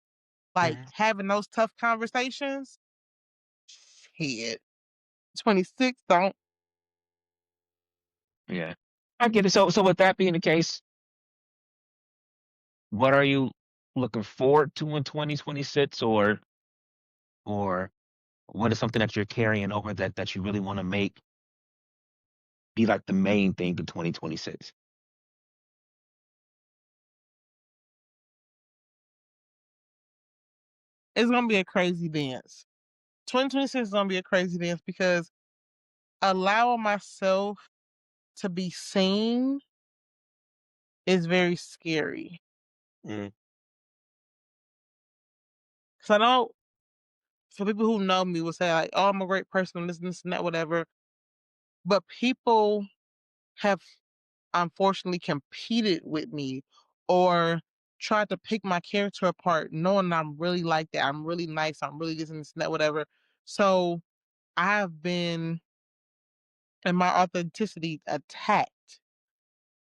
Like Hmm. having those tough conversations, shit. 26, don't. Yeah. I get it. So with that being the case, what are you looking forward to in 2026, or what is something that you're carrying over that you really want to make be like the main thing in 2026? It's gonna be a crazy dance. 2026 is gonna be a crazy dance because allowing myself to be seen is very scary. Mm, 'Cause I know for people who know me will say like, "Oh, I'm a great person, this, and that, whatever." But people have unfortunately competed with me or tried to pick my character apart, knowing I'm really like that. I'm really nice. I'm really this, and that, whatever. So I have been in my authenticity attacked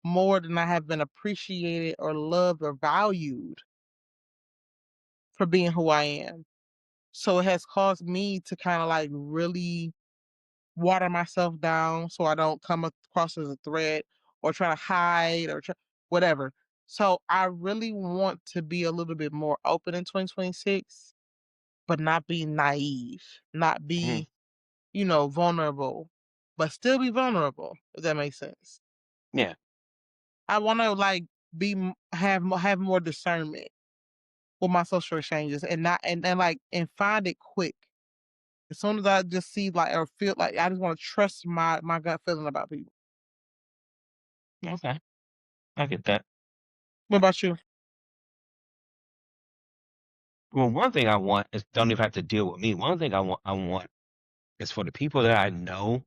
more than I have been appreciated or loved or valued for being who I am. So it has caused me to kind of like really water myself down so I don't come across as a threat or try to hide or whatever. So I really want to be a little bit more open in 2026, but not be naive, not mhm, be, vulnerable, but still be vulnerable, if that makes sense. yeah. I want to like have more discernment with my social exchanges and not and like and find it quick. As soon as I just see like or feel like I just want to trust my gut feeling about people. Okay, I get that. What about you? Well, one thing I want is don't even have to deal with me. One thing I want is for the people that I know,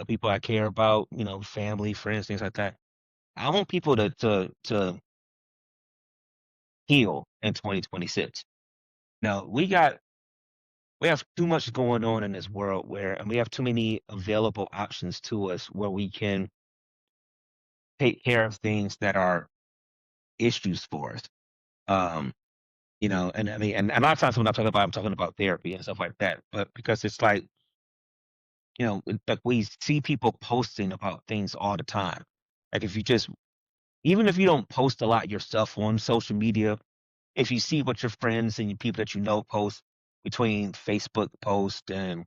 people I care about, family, friends, things like that. I want people to heal in 2026. Now, we have too much going on in this world and we have too many available options to us where we can take care of things that are issues for us. Um, and I mean, and a lot of times when I'm talking about therapy and stuff like that. But because it's like, like we see people posting about things all the time. Like if you just, even if you don't post a lot yourself on social media, if you see what your friends and your people that you know post between Facebook post and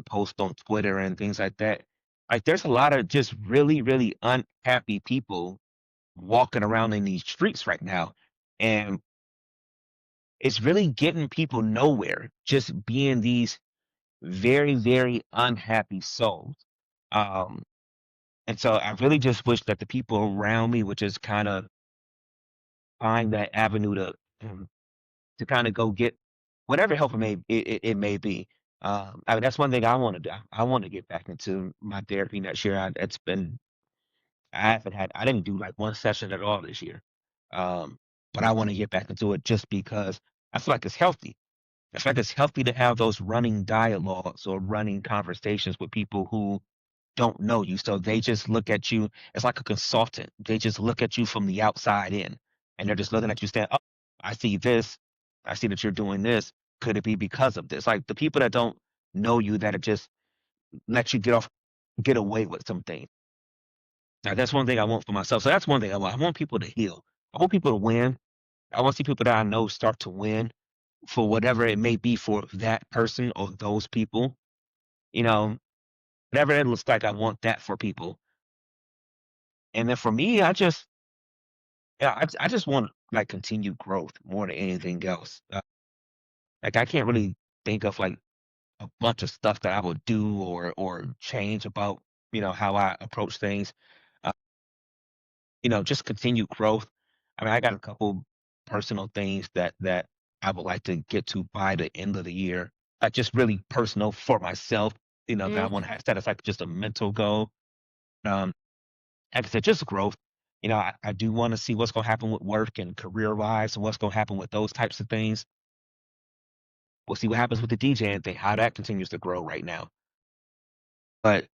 post on Twitter and things like that, like there's a lot of just really, really unhappy people walking around in these streets right now. And it's really getting people nowhere, just being these very, very unhappy souls. Um, and so I really just wish that the people around me would just kind of find that avenue um, to kind of go get whatever help it may be. I mean, that's one thing I want to do. I want to get back into my therapy next year. I didn't do like one session at all this year. Um, but I want to get back into it just because I feel like it's healthy. I feel like it's healthy to have those running dialogues or running conversations with people who don't know you. So they just look at you as like a consultant. They just look at you from the outside in and they're just looking at you saying, oh, I see this. I see that you're doing this. Could it be because of this? Like the people that don't know you that are just let you get away with some things. Now that's one thing I want for myself. So that's one thing I want. I want people to heal. I want people to win. I want to see people that I know start to win for whatever it may be for that person or those people. You know, whatever it looks like, I want that for people. And then for me, I just want like continued growth more than anything else. Like I can't really think of like a bunch of stuff that I would do or change about how I approach things. Uh, just continued growth. I mean, I got a couple personal things that I would like to get to by the end of the year. Like just really personal for myself. That I Mm, want to set as like just a mental goal. Um, like I said, just growth. I do want to see what's going to happen with work and career wise and what's going to happen with those types of things. We'll see what happens with the DJing thing, how that continues to grow right now. But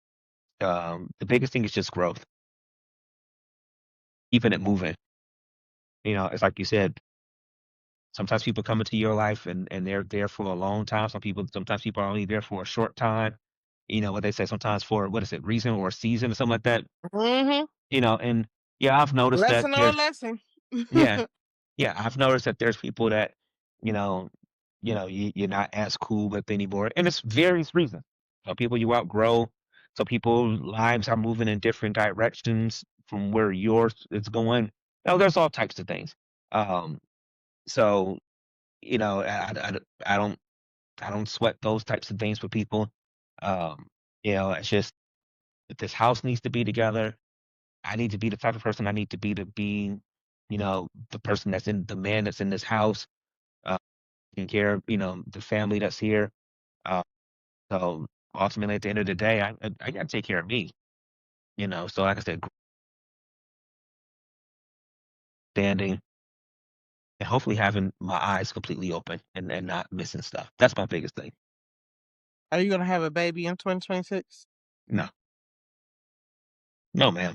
the biggest thing is just growth, keeping it moving. It's like you said, sometimes people come into your life and they're there for a long time. Sometimes people are only there for a short time. What they say sometimes for what is it, reason or season or something like that. mhm. And yeah, I've noticed that Lesson or there's lesson. Yeah. Yeah, I've noticed that there's people that, you know, you're not as cool with anymore, and it's various reasons. Some people you outgrow, some people lives are moving in different directions from where yours is going. There's all types of things. Um, so I don't sweat those types of things with people. Um, it's just if this house needs to be together, I need to be the type of person I need to be, the person that's in the man that's in this house, uh, taking care of, the family that's here. Uh, so ultimately, at the end of the day, I got to take care of me, So like I said, standing and hopefully having my eyes completely open and not missing stuff. That's my biggest thing. Are you gonna have a baby in 2026? No, no, ma'am.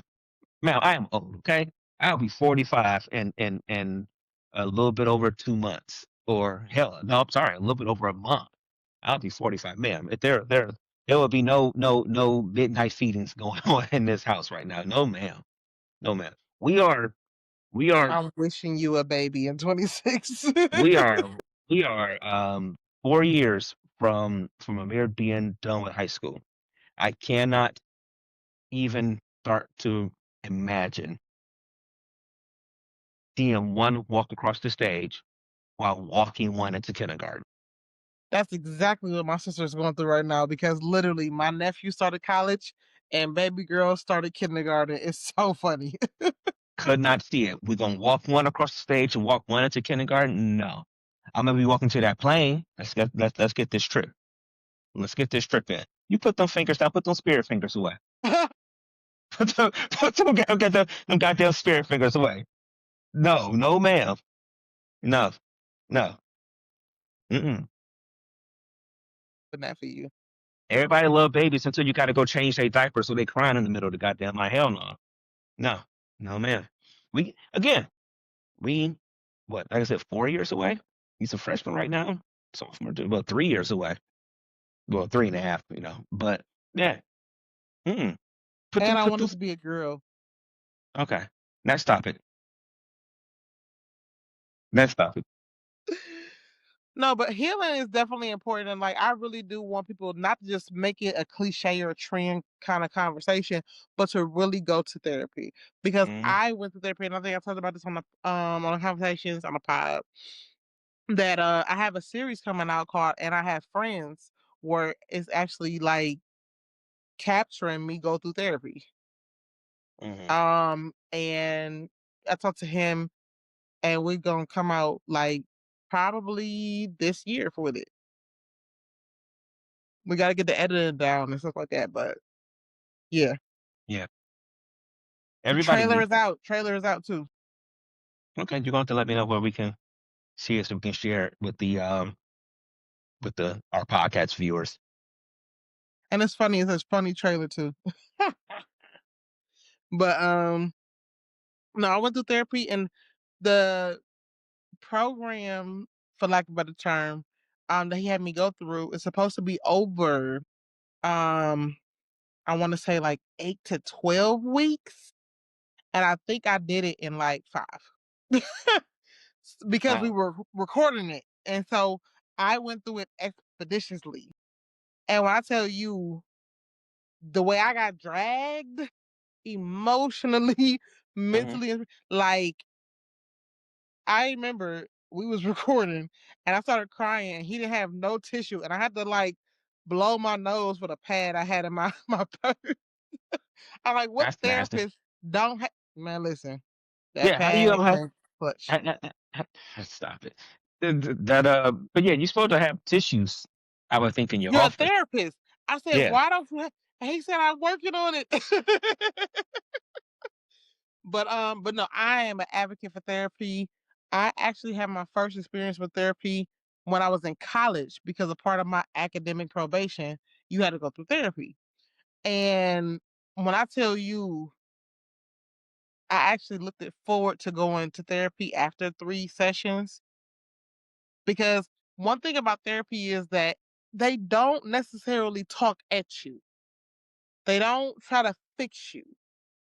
Ma'am, I am old, okay? I'll be 45 in a little bit over 2 months. Or hell, no, I'm sorry, a little bit over a month. I'll be 45, ma'am. If there will be no midnight feedings going on in this house right now. No, ma'am. No, ma'am. We are I'm wishing you a baby in 26. we are we are 4 years from Amir being done with high school. I cannot even start to imagine seeing one walk across the stage while walking one into kindergarten. That's exactly what my sister's going through right now because literally my nephew started college and baby girl started kindergarten. It's so funny. Could not see it. We're gonna walk one across the stage and walk one into kindergarten. No, I'm gonna be walking to that plane. Let's get this trip. Let's get this trip in. You put them fingers down. Put them spirit fingers away. Get them goddamn spirit fingers away. No, no, ma'am. No, no. Mm-mm. But not for you. Everybody love babies until you got to go change their diapers so they crying in the middle of the goddamn night. Hell no. No, no, man. We again, we what? Like I said, 4 years away. He's a freshman right now. Sophomore, well, 3 years away. Well, three and a half, But yeah, mm-mm. Put them, And I put wanted those. to be a girl. Okay, now stop it. Now stop it. No, but healing is definitely important. And like, I really do want people not to just make it a cliche or a trend kind of conversation, but to really go to therapy. Because Mm-hmm, I went to therapy, and I think I talked about this on the conversations on the pod that I have a series coming out called "And I Have Friends," where it's actually like capturing me go through therapy. mm-hmm. And I talked to him, and we're gonna come out like probably this year for it. We gotta get the editing down and stuff like that, but yeah. Yeah, everybody Trailer needs is that. out. Trailer is out too. Okay, you're going to have to let me know where we can see it so we can share it with the our podcast viewers. And it's funny, it's a funny trailer too. But no, I went through therapy and the program, for lack of a better term, that he had me go through is supposed to be over um I want to say like 8 to 12 weeks. And I think I did it in like 5. Because we Wow. were recording it. And so I went through it expeditiously. And when I tell you the way I got dragged emotionally, Mm-hmm. mentally, like I remember we was recording and I started crying and he didn't have no tissue and I had to like blow my nose with a pad I had in my my purse. I'm like, what That's nasty. therapist don't have man, listen, that Yeah, how you pad gonna have? came clutch. Stop it. But yeah, you're supposed to have tissues. I would think in your You're a office. therapist. I said, Yeah. why don't you have and he said, I'm working on it. But no, I am an advocate for therapy. I actually had my first experience with therapy when I was in college because a part of my academic probation, you had to go through therapy. And when I tell you, I actually looked it forward to going to therapy after 3 sessions because one thing about therapy is that they don't necessarily talk at you. They don't try to fix you.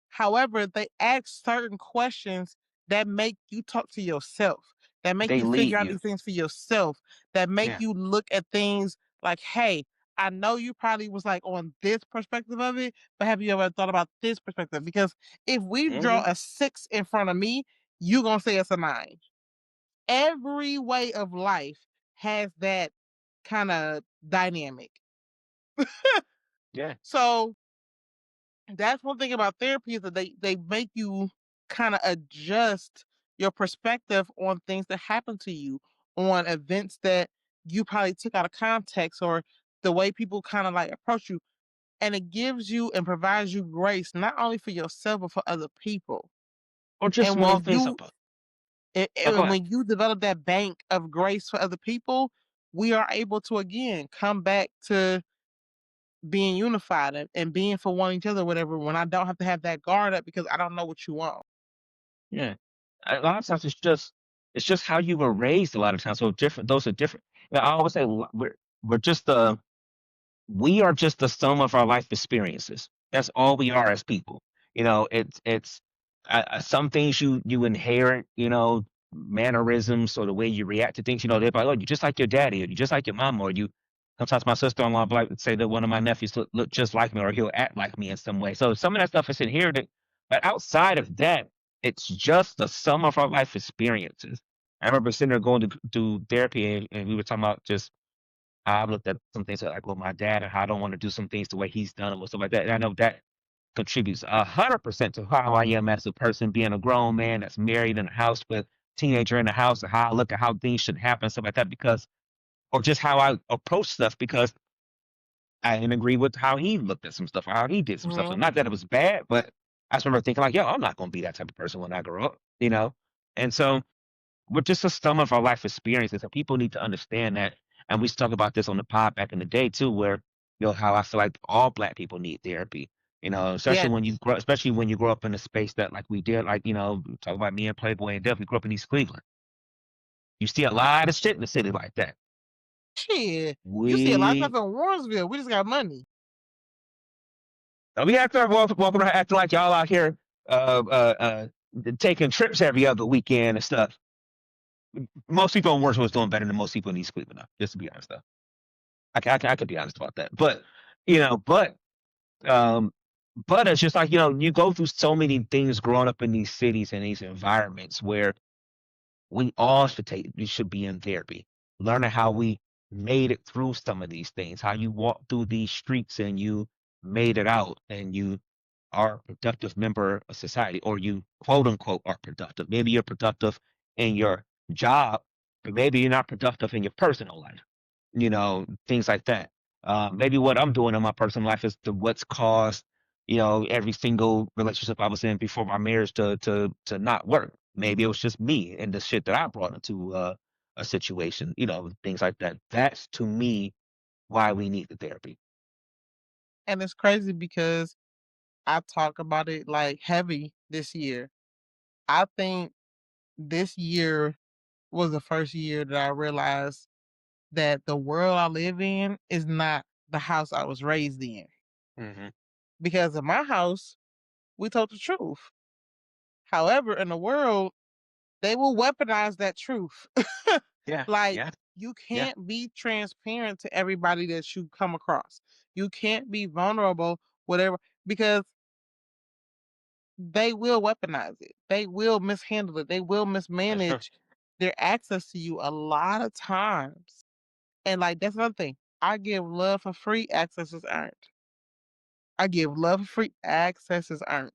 However, they ask certain questions that make you talk to yourself, that make They you figure lead out you. these things for yourself, that make Yeah. you look at things like, hey, I know you probably was like on this perspective of it, but have you ever thought about this perspective? Because if we draw Hmm. a 6 in front of me, you gonna say it's a 9. Every way of life has that kind of dynamic. Yeah. So that's one thing about therapy is that they make you kind of adjust your perspective on things that happen to you, on events that you probably took out of context, or the way people kind of like approach you, and it gives you and provides you grace not only for yourself but for other people. Or just And small things up. Oh, go ahead. when you develop that bank of grace for other people, we are able to again come back to being unified and being for one each other, whatever, when I don't have to have that guard up because I don't know what you want. Yeah. A lot of times it's just how you were raised a lot of times. So different, those are different. Yeah, I always say we're just we are just the sum of our life experiences. That's all we are as people. It's some things you inherit, mannerisms or the way you react to things. They're like, oh, you just like your daddy, or you just like your mom, or you. Sometimes my sister-in-law like would say that one of my nephews look just like me, or he'll act like me in some way. So some of that stuff is inherited, but outside of that, it's just the sum of our life experiences. I remember sitting there going to do therapy, and we were talking about just I've looked at some things like with my dad and how I don't want to do some things the way he's done them or stuff like that. And I know that contributes 100% to how I am as a person, being a grown man that's married in a house with teenager in the house, and how I look at how things should happen, stuff like that, because or just how I approach stuff because I didn't agree with how he looked at some stuff or how he did some stuff. Mhm. And not that it was bad, but I just remember thinking like, yo, I'm not gonna be that type of person when I grow up. And so we're just a sum of our life experiences, and people need to understand that. And we talked about this on the pod back in the day too, where how I feel like all Black people need therapy. Especially Yes. when you grow up in a space that like we did, like talk about me and Playboy and Duff. We grew up in East Cleveland. You see a lot of shit in the city like that. Shit. You see a lot of stuff We in Warrensville. We just got money. we have to walking around acting like y'all out here uh, uh, uh, taking trips every other weekend and stuff. Most people in Warsaw was doing better than most people in East Cleveland, though, just to be honest, though. I could be honest about that. But you know, but um, but it's just like you go through so many things growing up in these cities and these environments where we all we should be in therapy, learning how we made it through some of these things, how you walk through these streets and you made it out and you are a productive member of society, or you quote unquote are productive. Maybe you're productive in your job, but maybe you're not productive in your personal life. Things like that. Maybe what I'm doing in my personal life is what's caused, every single relationship I was in before my marriage to not work. Maybe it was just me and the shit that I brought into a situation, things like that. That's to me why we need the therapy. And it's crazy because I talk about it like heavy this year. I think this year was the first year that I realized that the world I live in is not the house I was raised in. Hmm. Because in my house, we told the truth. However, in the world, they will weaponize that truth. Yeah, Like, yeah, you yeah, can't be transparent to everybody that you come across. You can't be vulnerable, whatever, because they will weaponize it. They will mishandle it. They will that's true. mismanage their access to you a lot of times. And like that's another thing. I give love for free, access is earned. I give love for free, access is earned.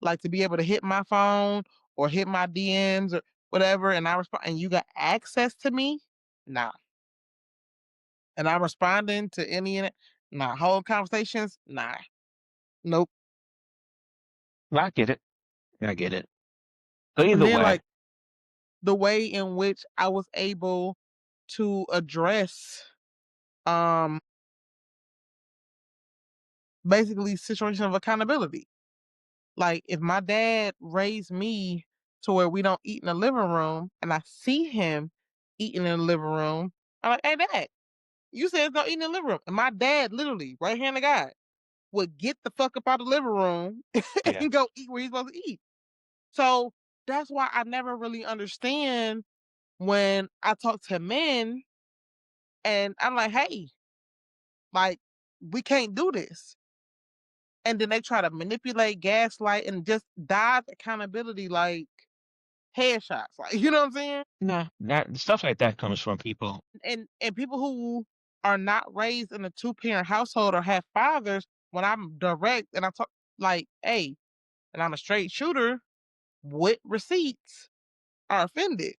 Like to be able to hit my phone or hit my DMs or whatever, and I respond, and you got access to me, nah. And I'm responding to any and it, nah. Whole conversations, nah. Nope. Well, I get it. I get it. So And either then way, like the way in which I was able to address um basically situation of accountability. Like if my dad raised me to where we don't eat in the living room and I see him eating in the living room, I'm like, hey dad, you said don't eat in the living room. And my dad literally, right hand of God, would get the fuck up out of the living room yeah, and go eat where he's supposed to eat. So that's why I never really understand when I talk to men and I'm like, hey, like, we can't do this. And then they try to manipulate, gaslight, and just dodge accountability like headshots. Like, you know what I'm saying? Nah, that stuff like that comes from people. And people who are not raised in a two-parent household or have fathers, when I'm direct and I talk like, hey, and I'm a straight shooter with receipts, are offended.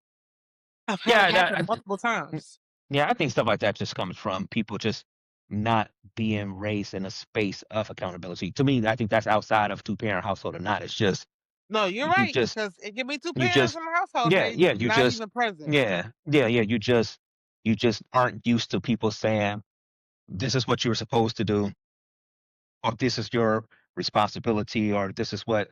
I've had it Yeah, happen multiple times. yeah, I think stuff like that just comes from people just not being raised in a space of accountability. To me, I think that's outside of two-parent household or not. It's just No, you're you right, just because it can be two you parents just in the household and yeah, they yeah, you not just even present. yeah, you just aren't used to people saying this is what you were supposed to do, or this is your responsibility, or this is what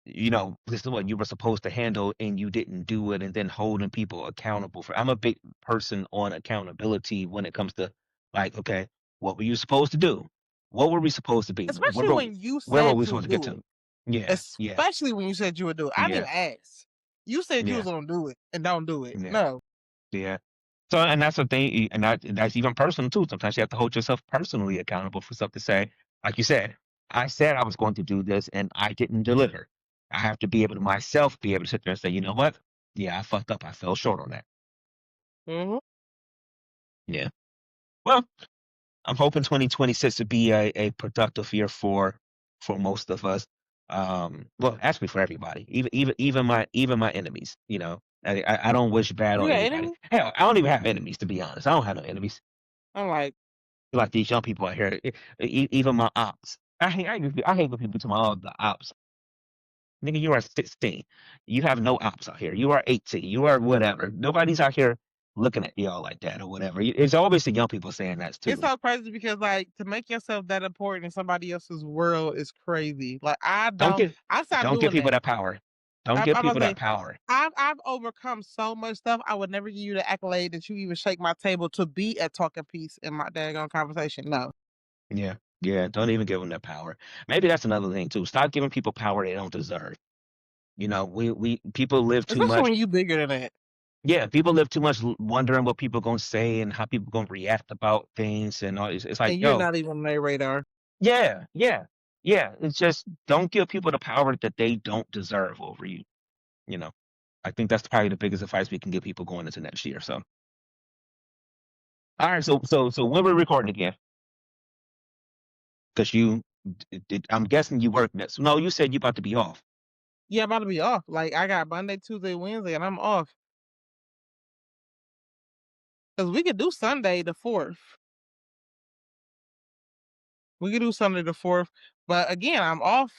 this is what you were supposed to handle and you didn't do it, and then holding people accountable for. I'm a big person on accountability when it comes to like, okay, what were you supposed to do? What were we supposed to be? Especially when you Where were said we you would supposed to get do to? it. Yeah, yeah, Especially when you said you would do it. I didn't yeah, even ask. You said you yeah, was gonna do it and don't do it. yeah, No. yeah. So, and that's the thing, and that's even personal too. Sometimes you have to hold yourself personally accountable for something. Say, like you said, I said I was going to do this, and I didn't deliver. I have to be able to myself be able to sit there and say, you know what? Yeah, I fucked up. I fell short on that. Hmm. Yeah. Well, I'm hoping 2026 to be a productive year for most of us. Well, actually for everybody, even my enemies. I don't wish bad You on got anybody. enemies? Hell, I don't even have enemies to be honest. I don't have no enemies. I'm like, Like these young people out here, even my ops. I hate when people tell me, oh, the ops. Nigga, you are 16. You have no ops out here. You are 18. You are whatever. Nobody's out here looking at y'all like that or whatever. It's always the young people saying that it's too. so crazy because like to make yourself that important in somebody else's world is crazy. Like Don't give I stopped don't give doing people that. that power. Don't give I'm gonna people say that power. I've overcome so much stuff. I would never give you the accolade that you even shake my table to be a talking piece in my daggone conversation. No. Yeah. Yeah. Don't even give them that power. Maybe that's another thing too. Stop giving people power they don't deserve. We people live too Especially much. when you bigger than that. Yeah, people live too much wondering what people gonna say and how people gonna react about things and all. It's like, And you're yo, not even on their radar. yeah, yeah, yeah. It's just don't give people the power that they don't deserve over you. You know, I think that's probably the biggest advice we can give people going into next year. So, all right, so when we're recording again, because I'm guessing you work next. No, you said you about to be off. Yeah, I'm about to be off. Like I got Monday, Tuesday, Wednesday, and I'm off. Because we could do Sunday the 4th. We could do Sunday the 4th. But again, I'm off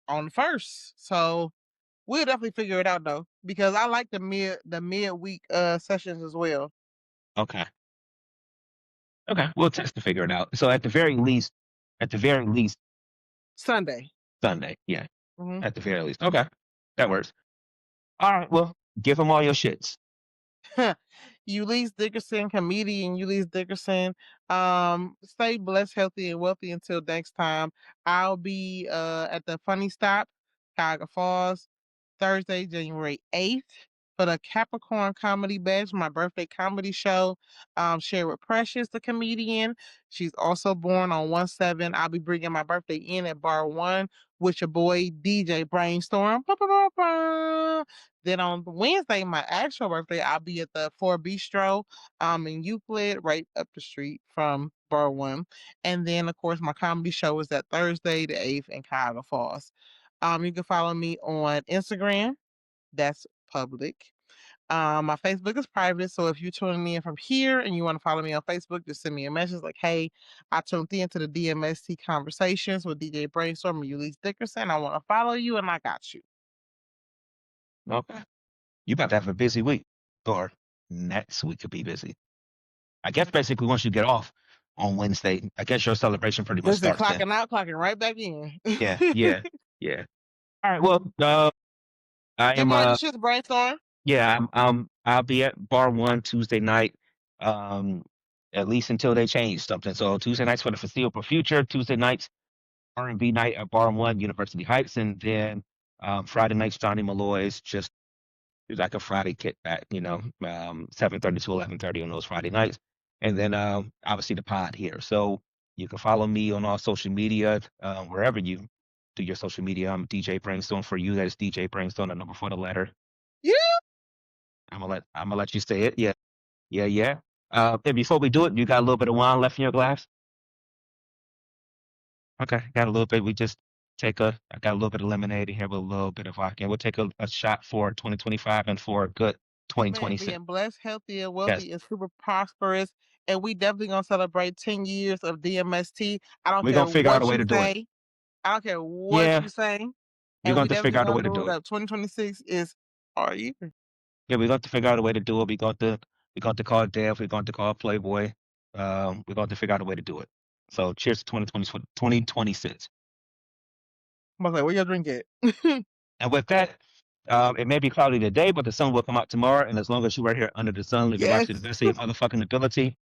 on the 1st. So we'll definitely figure it out though. Because I like the midweek sessions as well. Okay, okay, we'll test to figure it out. So at the very least, Sunday. Sunday. Yeah, Hmm. at the very least. Okay, that works. All right, well, give them all your shits. Eulise Dickerson, comedian Eulise Dickerson. Stay blessed, healthy, and wealthy until next time. I'll be at the Funny Stop, Cuyahoga Falls, Thursday, January 8th for the Capricorn Comedy Bash, my birthday comedy show. Share with Precious, the comedian. She's also born on 1/7. I'll be bringing my birthday in at Bar 1 with your boy DJ Brainstorm. Ba, ba, ba, ba. Then on Wednesday, my actual birthday, I'll be at the Four Bistro in Euclid, right up the street from Bar 1. And then, of course, my comedy show is that Thursday, the 8th in Cuyahoga Falls. You can follow me on Instagram. That's public. My Facebook is private, so if you're tuning in from here and you want to follow me on Facebook, just send me a message like, "Hey, I tuned in to the DMST Conversations with DJ Brainstorm and Eulise Dickerson. I want to follow you, and I got you." Okay, you about to have a busy week, or next week could be busy. I guess basically once you get off on Wednesday, I guess your celebration pretty much Listen, starts then. clocking out, clocking right back in. Yeah, yeah, yeah. All right, well, I Give am me all your shit, Brainstorm. yeah, I'll be at Bar One Tuesday night, um, at least until they change something. So Tuesday nights for the foreseeable future. Tuesday nights R&B night at Bar One University Heights, and then Friday nights, Johnny Malloy's just like a Friday kickback, 7:30 to 11:30 on those Friday nights. And then obviously the pod here. So you can follow me on all social media, wherever you do your social media. I'm DJ Brainstorm for you. That is DJ Brainstorm, the number for the letter. Yeah. I'm gonna let you say it. Yeah, yeah, yeah. And before we do it, you got a little bit of wine left in your glass? Okay, got a little bit. I got a little bit of lemonade in here with a little bit of vodka. We'll take a shot for 2025 and for a good Man, 2026. being blessed, healthy, and Yes, wealthy is super prosperous. And we definitely gonna celebrate 10 years of DMST. I don't we're gonna care figure out a what way you to do it. say. I don't care what Yeah, you say. we're And going we to definitely figure out a way gonna to do do it it. up. 2026 is our year. Yeah, we're going to figure out a way to do it. We're going to call Dev. We're going to call Playboy. We're going to figure out a way to do it. So cheers to 2026. I was like, where your drink at? And with that, it may be cloudy today, but the sun will come out tomorrow. And as long as you're right here under the sun, live your life Yes. to the best of your motherfucking ability.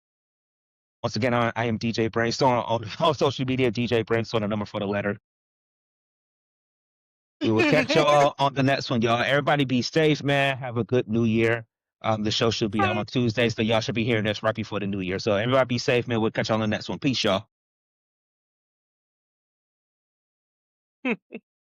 Once again, I am DJ Brainstorm on social media. DJ Brainstorm, the number for the letter. We will catch y'all on the next one, y'all. Everybody be safe, man. Have a good new year. The show should be out on Tuesday, so y'all should be hearing this right before the new year. So everybody be safe, man. We'll catch y'all on the next one. Peace, y'all.